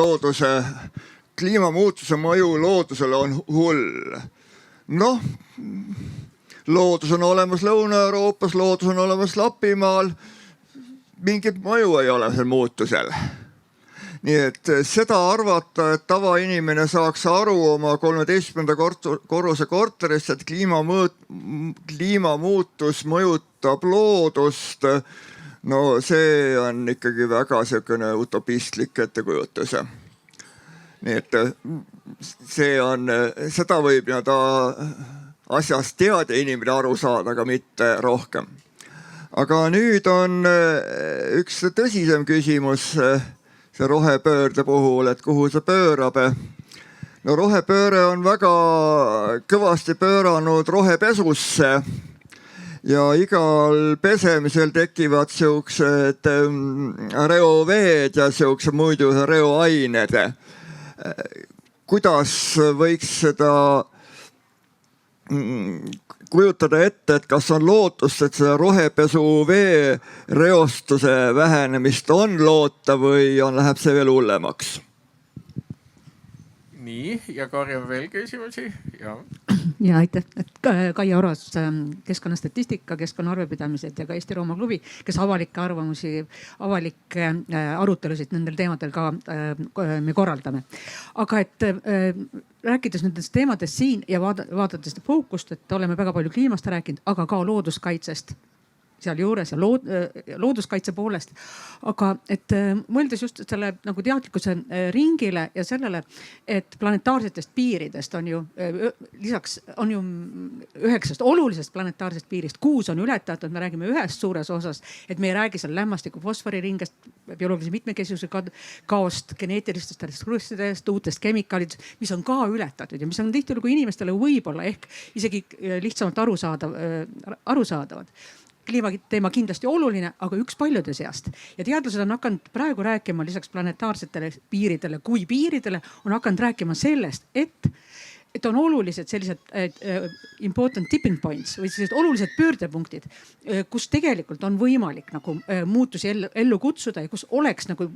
Speaker 7: kliimamuutuse mõju loodusele on hull. noh, loodus on olemas Lõuna-Euroopas, loodus on olemas Lapimaal. Mingit mõju ei ole sel muutusel. nii et seda arvata, et tavainimene saaks aru oma 13. korruse korterist, et kliimamuutus mõjutab loodust. no see on ikkagi väga niisugune utopistlik ettekujutus. nii et seda võib asjast teada inimene aru saada, aga mitte rohkem. aga nüüd on üks tõsisem küsimus see rohepöörde puhul, et kuhu see pöörab. no rohepööre on väga kõvasti pööranud rohepesusse ja igal pesemisel tekivad siuksed reoveed ja siuksed muidu reoained. kuidas võiks seda kujutada ette, et kas on lootust, et see rohepesuvee reostuse vähenemist on loota või läheb see veel hullemaks?
Speaker 1: nii, ja korjame veel küsimusi.
Speaker 8: ja aitäh, et Kaia Oras, keskkonnastatistika, keskkonnaarvepidamised ja ka Eesti Rooma Klubi, kes avalikke arvamusi, avalikke arutelusid nendel teemadel ka me korraldame. aga et rääkides nendest teemadest siin ja vaadates seda fookust, et oleme väga palju kliimast rääkinud, aga ka looduskaitsest sealjuures ja looduskaitse poolest. aga et mõeldes just selle nagu teadlikkuse ringile ja sellele, et planetaarsetest piiridest on ju lisaks on ju 9 olulisest planetaarsest piirist 6 on ületatud, me räägime 1 suures osas, et me ei räägi seal lämmastiku fosforiringest, bioloogilise mitmekesisuse kaost, geneetilistest ressurssidest, uutest kemikaalidest, mis on ka ületatud ja mis on tihtilugu inimestele võib-olla ehk isegi lihtsamalt arusaadavad. Kliimateema kindlasti oluline, aga üks paljude seast. Ja teadlased on hakanud praegu rääkima lisaks planetaarsetele piiridele kui piiridele, on hakanud rääkima sellest, et on olulised sellised important tipping points või sellised olulised pöördepunktid, kus tegelikult on võimalik nagu muutusi ellu kutsuda ja kus oleks nagu,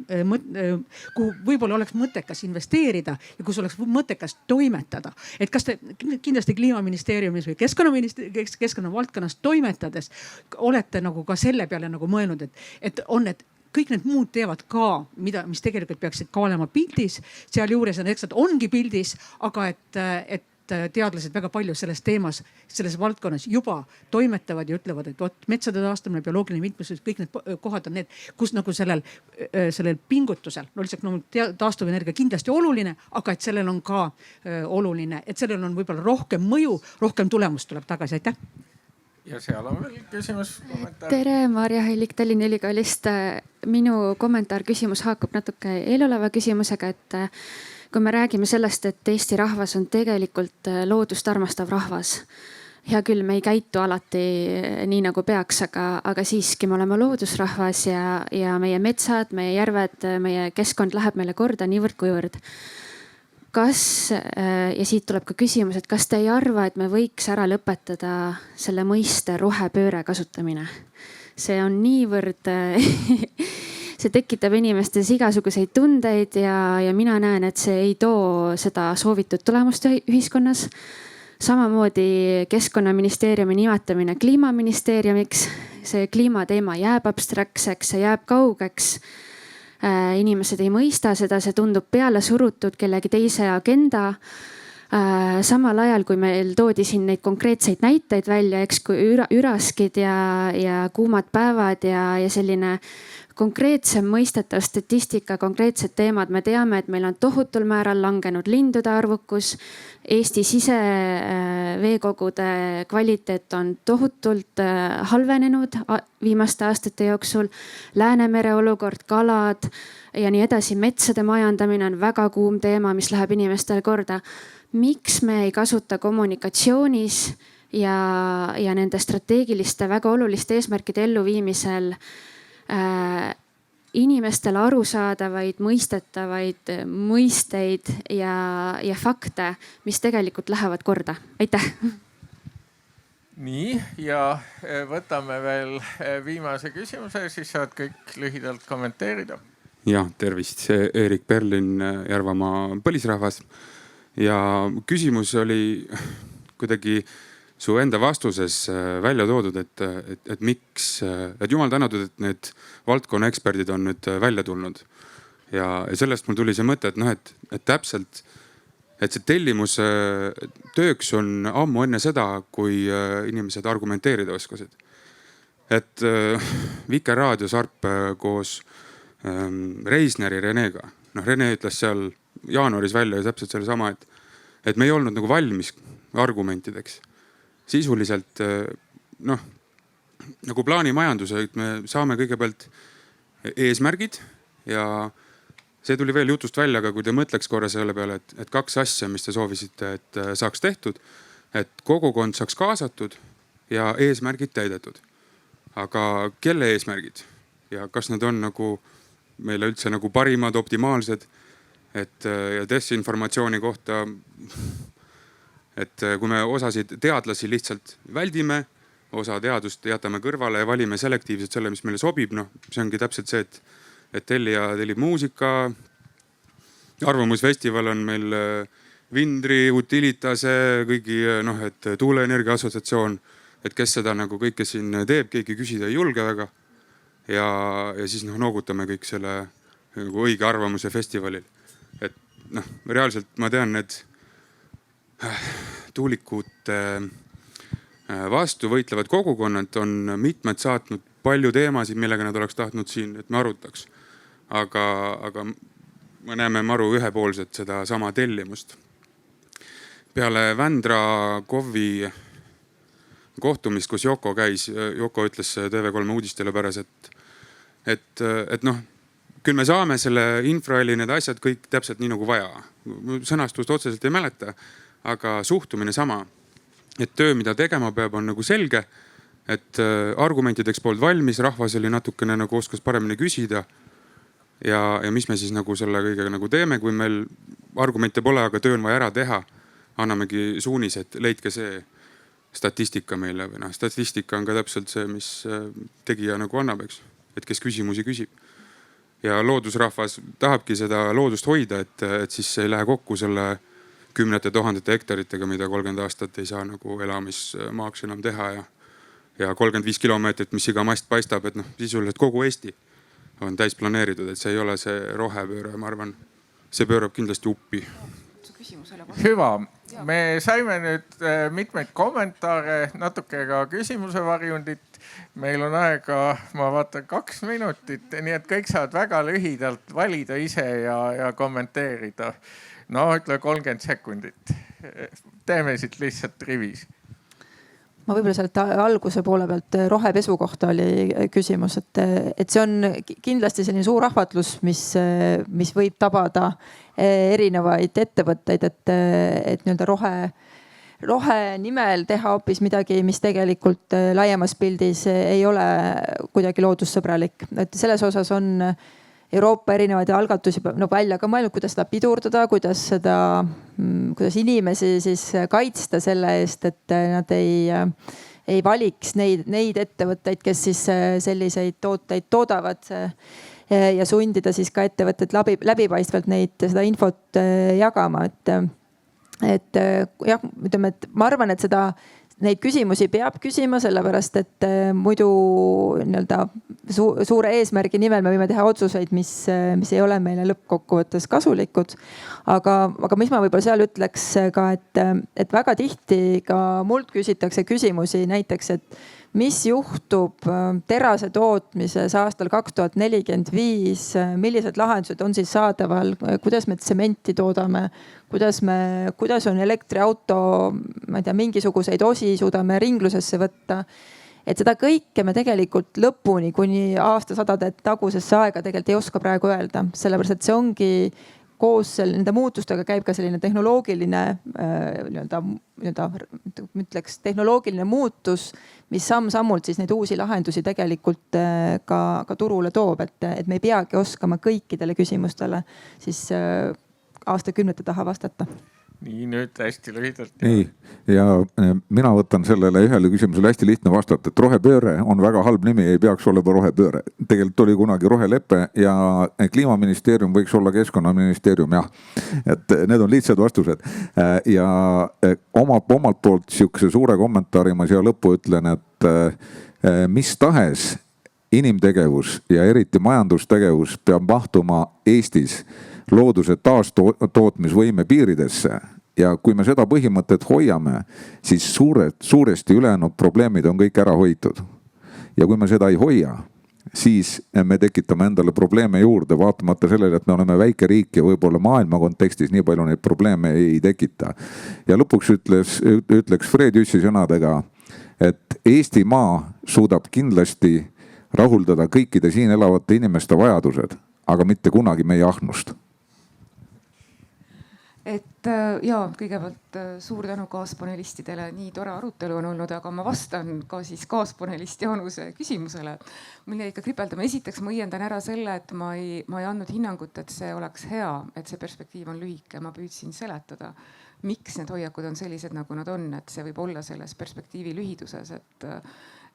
Speaker 8: kuhu võib-olla oleks mõttekas investeerida ja kus oleks mõttekas toimetada. Et kas te kindlasti Kliimaministeeriumis või keskkonnavaldkonnas toimetades olete nagu ka selle peale nagu mõelnud, et on need kõik need muud teevad ka, mis tegelikult peaksid ka olema pildis. Sealjuures on, eks nad ongi pildis, aga et teadlased väga palju selles teemas, selles valdkonnas juba toimetavad ja ütlevad, et metsade taastamine, bioloogiline mitmesugused, kõik need kohad on need, kus nagu sellel pingutusel, no lihtsalt taastuvenergia kindlasti oluline, aga et sellel on ka oluline, et sellel on võib-olla rohkem mõju, rohkem tulemust tuleb tagasi. Aitäh.
Speaker 1: Ja seal on veel küsimus.
Speaker 9: Tere, Maarja Heilik Tallinna Ülikoolist. Minu kommentaar, küsimus haakub natuke eeloleva küsimusega, et kui me räägime sellest, et Eesti rahvas on tegelikult loodust armastav rahvas hea küll, me ei käitu alati nii nagu peaks, aga siiski me oleme loodusrahvas ja meie metsad, meie järved, meie keskkond läheb meile korda niivõrd-kuivõrd. Kas, ja siit tuleb ka küsimus, et kas te ei arva, et me võiks ära lõpetada selle mõiste rohepööre kasutamine? See on niivõrd see tekitab inimestes igasuguseid tundeid ja mina näen, et see ei too seda soovitud tulemust ühiskonnas. Samamoodi Keskkonnaministeeriumi nimetamine kliimaministeeriumiks. See kliimateema jääb abstraktseks, see jääb kaugeks. Inimesed ei mõista seda, see tundub peale surutud kellegi teise agenda. Samal ajal, kui meil toodi siin neid konkreetseid näiteid välja, eks kui üraskid ja kuumad päevad ja selline konkreetsem mõistetav statistika, konkreetsed teemad. Me teame, et meil on tohutul määral langenud lindude arvukus. Eesti siseveekogude kvaliteet on tohutult halvenenud viimaste aastate jooksul. Läänemere olukord, kalad ja nii edasi. Metsade majandamine on väga kuum teema, mis läheb inimestele korda. Miks me ei kasuta kommunikatsioonis ja nende strateegiliste väga oluliste eesmärkide elluviimisel inimestele arusaadavaid, mõistetavaid mõisteid ja fakte, mis tegelikult lähevad korda? Aitäh!
Speaker 1: Nii, ja võtame veel viimase küsimuse, siis saad kõik lühidalt kommenteerida.
Speaker 10: Ja, tervist, Erik Berlin, Järvamaa põlisrahvas. Ja küsimus oli kuidagi su enda vastuses välja toodud, et miks, et jumal tänatud, et need valdkonna eksperdid on nüüd välja tulnud. Ja sellest mul tuli see mõte, et täpselt, et see tellimus tööks on ammu enne seda, kui inimesed argumenteerida oskasid. Et Vikerraadio Sarp koos Reisneri Renega. Rene ütles seal jaanuaris välja ja täpselt selle sama, et me ei olnud nagu valmis argumentideks. Sisuliselt nagu plaanimajanduse, et me saame kõigepealt eesmärgid ja see tuli veel jutust välja, aga kui te mõtleks korra selle peale, et kaks asja, mis te soovisite, et saaks tehtud, et kogukond saaks kaasatud ja eesmärgid täidetud. Aga kelle eesmärgid ja kas need on nagu meile üldse nagu parimad, optimaalsed, et ja desinformatsiooni kohta, et kui me osasid teadlasi lihtsalt väldime, osa teadust jätame kõrvale ja valime selektiivselt selle, mis meile sobib. See ongi täpselt see, et tellija tellib muusika. Arvamusfestival on meil Vindri, Utilitase, kõigi, et Tuuleenergia Assotsiatsioon, et kes seda nagu kõike siin teeb, keegi küsida ei julge väga. Ja siis noogutame kõik selle nagu õige arvamuse festivalil. Et reaalselt ma tean, need tuulikute vastu võitlevad kogukonnad on mitmed saatnud palju teemasid, millega nad oleks tahtnud siin, et me arutaks. Aga me näeme maru ühepoolset seda sama tellimust. Peale Vändra KOV-i kohtumist, kus Joko käis, Joko ütles TV3 uudistele päras, et küll me saame selle infraheli, need asjad kõik täpselt nii nagu vaja. Sõnastust otseselt ei mäleta. Aga suhtumine sama, et töö, mida tegema peab, on nagu selge, et argumentideks poolt valmis, rahvas oli natukene nagu oskas paremini küsida. Ja mis me siis nagu selle kõigega nagu teeme, kui meil argumente pole, aga töö on vaja ära teha, annamegi suunis, et leidke see statistika meile. Statistika on ka täpselt see, mis tegija nagu annab, eks, et kes küsimusi küsib. Ja loodusrahvas tahabki seda loodust hoida, et siis ei lähe kokku selle kümnete tuhandete hektaritega, mida 30 aastat ei saa nagu elamismaaks enam teha ja 35 kilomeetrit, mis iga mast paistab, et sisuliselt kogu Eesti on täis planeeritud, et see ei ole see rohepööre, ma arvan, see pöörab kindlasti uppi.
Speaker 1: Hüva, me saime nüüd mitmeid kommentaare, natuke ka küsimuse varjundit. Meil on aega, ma vaatan 2 minutit, nii et kõik saavad väga lühidalt valida ise ja kommenteerida. Ütle 30 sekundit. Teeme siit lihtsalt rivis.
Speaker 2: Ma võib-olla sealt alguse poole pealt rohepesu kohta oli küsimus, et see on kindlasti selline suur ahvatlus, mis võib tabada erinevaid ettevõtteid, et nii-öelda rohe nimel teha hoopis midagi, mis tegelikult laiemas pildis ei ole kuidagi loodussõbralik. Et selles osas on Euroopa erinevaid algatusi välja ka mõelnud, kuidas seda pidurdada, kuidas inimesi siis kaitsta selle eest, et nad ei valiks neid ettevõtteid, kes siis selliseid tooteid toodavad ja sundida siis ka ettevõtted läbipaistvalt seda infot jagama. Et jah, ütleme, et ma arvan, et neid küsimusi peab küsima, sellepärast et muidu nii-öelda suure eesmärgi nimel me võime teha otsuseid, mis ei ole meile lõppkokkuvõttes kasulikud. Aga mis ma võib-olla seal ütleks ka, et väga tihti ka mult küsitakse küsimusi näiteks, et mis juhtub terase tootmises aastal 2045, millised lahendused on siis saadaval, kuidas me tsementi toodame, kuidas on elektriauto, ma ei tea, mingisuguseid osi suudame ringlusesse võtta. Et seda kõike me tegelikult lõpuni kuni aastasadade tagusesse aega tegelikult ei oska praegu öelda, sellepärast et see ongi koos nende muutustega käib ka selline tehnoloogiline ütleks tehnoloogiline muutus, mis samm-sammult siis neid uusi lahendusi tegelikult ka turule toob, et me ei peagi oskama kõikidele küsimustele siis aastakümnete taha vastata.
Speaker 1: Nii, nüüd hästi lühidalt.
Speaker 3: Nii, ja mina võtan sellele ühele küsimusele hästi lihtne vastata, et rohepööre on väga halb nimi, ei peaks olema rohepööre. Tegelikult oli kunagi rohelepe ja kliimaministeerium võiks olla keskkonnaministeerium, jah. Et need on lihtsad vastused. Ja omalt poolt sihukese suure kommentaari ma siia lõppu ütlen, et mis tahes inimtegevus ja eriti majandustegevus peab mahtuma Eestis looduse taastootmisvõime piiridesse. Ja kui me seda põhimõtet hoiame, siis suuresti ülejäänud probleemid on kõik ära hoitud. Ja kui me seda ei hoia, siis me tekitame endale probleeme juurde, vaatamata sellele, et me oleme väike riik ja võib-olla maailma kontekstis nii palju neid probleeme ei tekita. Ja lõpuks ütleks Fred Jüssi sõnadega, et Eestimaa suudab kindlasti rahuldada kõikide siin elavate inimeste vajadused, aga mitte kunagi meie ahnust.
Speaker 4: Et ja kõigepealt suur tänu kaaspanelistidele, nii tore arutelu on olnud, aga ma vastan ka siis kaaspanelist Jaanuse küsimusele. Mul jäi ikka kripeldama. Esiteks ma õiendan ära selle, et ma ei andnud hinnangut, et see oleks hea, et see perspektiiv on lühike. Ma püüdsin seletada, miks need hoiakud on sellised, nagu nad on, et see võib olla selles perspektiivi lühiduses.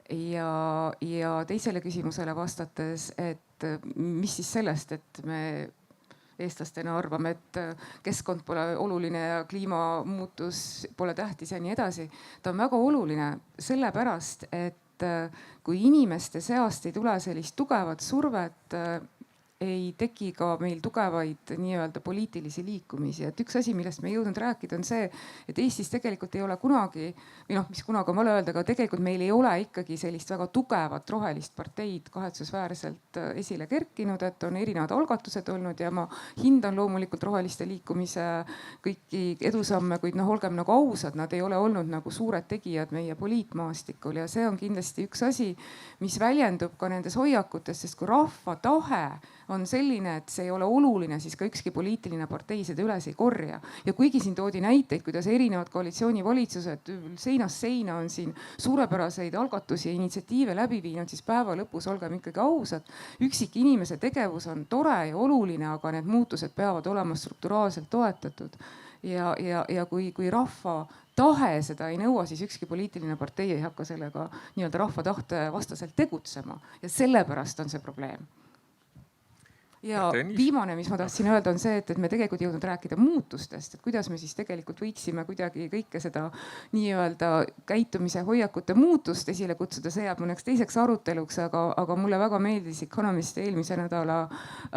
Speaker 4: Ja teisele küsimusele vastates, et mis siis sellest, et me eestlastena arvame, et keskkond pole oluline ja kliimamuutus pole tähtis ja nii edasi. Ta on väga oluline sellepärast, et kui inimeste seast ei tule sellist tugevat survet, ei teki ka meil tugevaid nii-öelda poliitilisi liikumisi. Et üks asi, millest me ei jõudnud rääkida, on see, et Eestis tegelikult ei ole kunagi, või mis kunagi on vale öelda, aga tegelikult meil ei ole ikkagi sellist väga tugevat rohelist parteid kahetsusväärselt esile kerkinud, et on erinevad algatused olnud ja ma hindan loomulikult roheliste liikumise kõiki edusamme, kuid olgem nagu ausad, nad ei ole olnud nagu suured tegijad meie poliitmaastikul ja see on kindlasti üks asi, mis väljendub ka nendes hoiakutes, sest kui rahva tahe on selline, et see ei ole oluline, siis ka ükski poliitiline partei seda üles ei korja. Ja kuigi siin toodi näiteid, kuidas erinevad koalitsioonivalitsused seinast seina on siin suurepäraseid algatusi ja initsiatiive läbi viinud, siis päeva lõpus olgem ikkagi ausad. Üksik inimese tegevus on tore ja oluline, aga need muutused peavad olema strukturaalselt toetatud. Ja kui rahva tahe seda ei nõua, siis ükski poliitiline partei ei hakka sellega nii-öelda rahva tahte vastaselt tegutsema ja sellepärast on see probleem. Ja viimane, mis ma tahtsin öelda, on see, et me tegelikult jõudnud rääkida muutustest, et kuidas me siis tegelikult võiksime kuidagi kõike seda nii-öelda käitumise hoiakute muutust esile kutsuda. See jääb mõneks teiseks aruteluks, aga mulle väga meeldis Economist eelmise nädala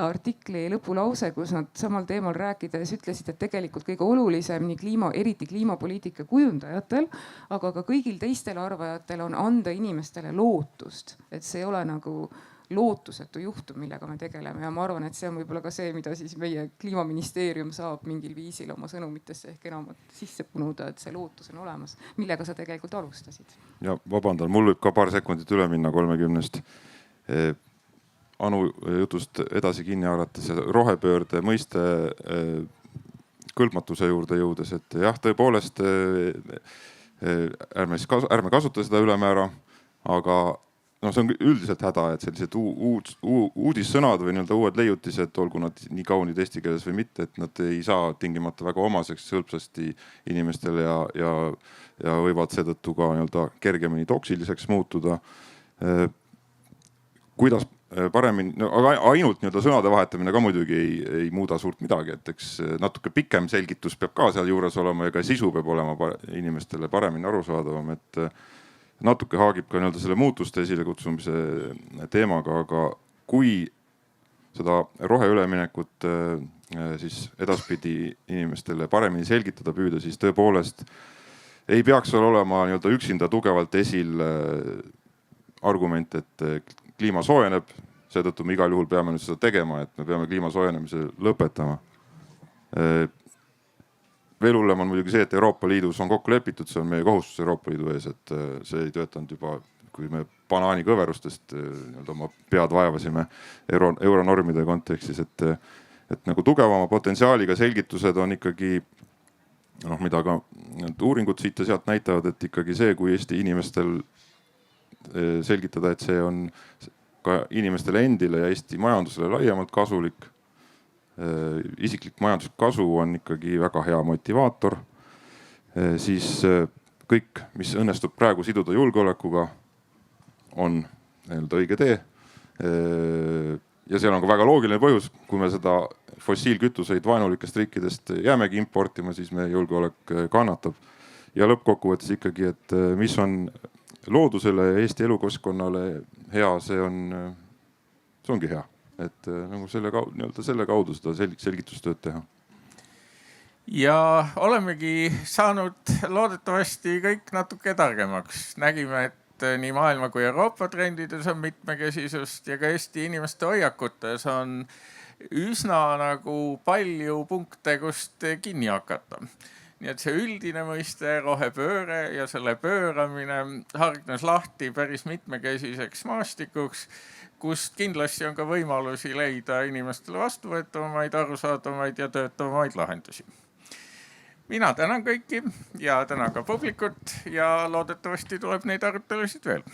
Speaker 4: artikli lõpulause, kus nad samal teemal rääkides ütlesid, et tegelikult kõige olulisem nii eriti kliimapoliitika kujundajatel, aga ka kõigil teistel arvajatel on anda inimestele lootust, et see ei ole nagu lootusetu juhtum, millega me tegeleme ja ma arvan, et see on võib-olla ka see, mida siis meie kliimaministeerium saab mingil viisil oma sõnumitesse ehk enamat sisse punuda, et see lootus on olemas, millega sa tegelikult alustasid.
Speaker 5: Ja vabandan, mul võib ka paar sekundit üle minna 30-st. Anu jutust edasi kinni haarates rohepöörde mõiste kõlbmatuse juurde jõudes, et jah, tõepoolest ärme kasuta seda ülemäära, aga noh, see on üldiselt häda, et sellised uudissõnad või nii-öelda uued leiutised, olgu nad nii kaunid eesti keeles või mitte, et nad ei saa tingimata väga omaseks hõlpsasti inimestele ja võivad seetõttu ka nii-öelda kergemini toksiliseks muutuda. Kuidas paremini, no ainult nii-öelda sõnade vahetamine ka muidugi ei muuda suurt midagi, et eks natuke pikem selgitus peab ka seal juures olema ja ka sisu peab olema inimestele paremini arusaadavam, et natuke haagib ka nii-öelda selle muutuste esilekutsumise teemaga, aga kui seda roheüleminekut siis edaspidi inimestele paremini selgitada püüda, siis tõepoolest ei peaks seal olema nii-öelda üksinda tugevalt esil argument, et kliima soojeneb, seetõttu me igal juhul peame nüüd seda tegema, et me peame kliima soojenemise lõpetama. Veel hullem on muidugi see, et Euroopa Liidus on kokku lepitud, see on meie kohustus Euroopa Liidu ees, et see ei töötanud juba, kui me banaanikõverustest oma pead vaevasime euronormide kontekstis, et nagu tugevama potentsiaaliga selgitused on ikkagi, mida ka uuringud siit ja sealt näitavad, et ikkagi see, kui Eesti inimestel selgitada, et see on ka inimestele endile ja Eesti majandusele laiemalt kasulik. Isiklik majanduslik kasu on ikkagi väga hea motivaator. Siis kõik, mis õnnestub praegu siduda julgeolekuga, on nii-öelda õige tee. Ja seal on ka väga loogiline põhjus, kui me seda fossiilkütuseid vaenulikest riikidest jäämegi importima, siis meie julgeolek kannatab. Ja lõppkokkuvõttes ikkagi, et mis on loodusele ja Eesti elukeskkonnale hea, see ongi hea, et nagu selle kaudu seda selgitustööd teha.
Speaker 1: Ja olemegi saanud loodetavasti kõik natuke targemaks. Nägime, et nii maailma kui Euroopa trendides on mitmekesisust ja ka Eesti inimeste hoiakutes on üsna nagu palju punkte, kust kinni hakata. Nii et see üldine mõiste rohepööre ja selle pööramine hargnes lahti päris mitmekesiseks maastikuks, kust kindlasti on ka võimalusi leida inimestele vastuvõetavamaid, arusaadavaid ja töötavamaid lahendusi. Mina tänan kõiki ja tänan ka publikut ja loodetavasti tuleb neid arutelusid veel.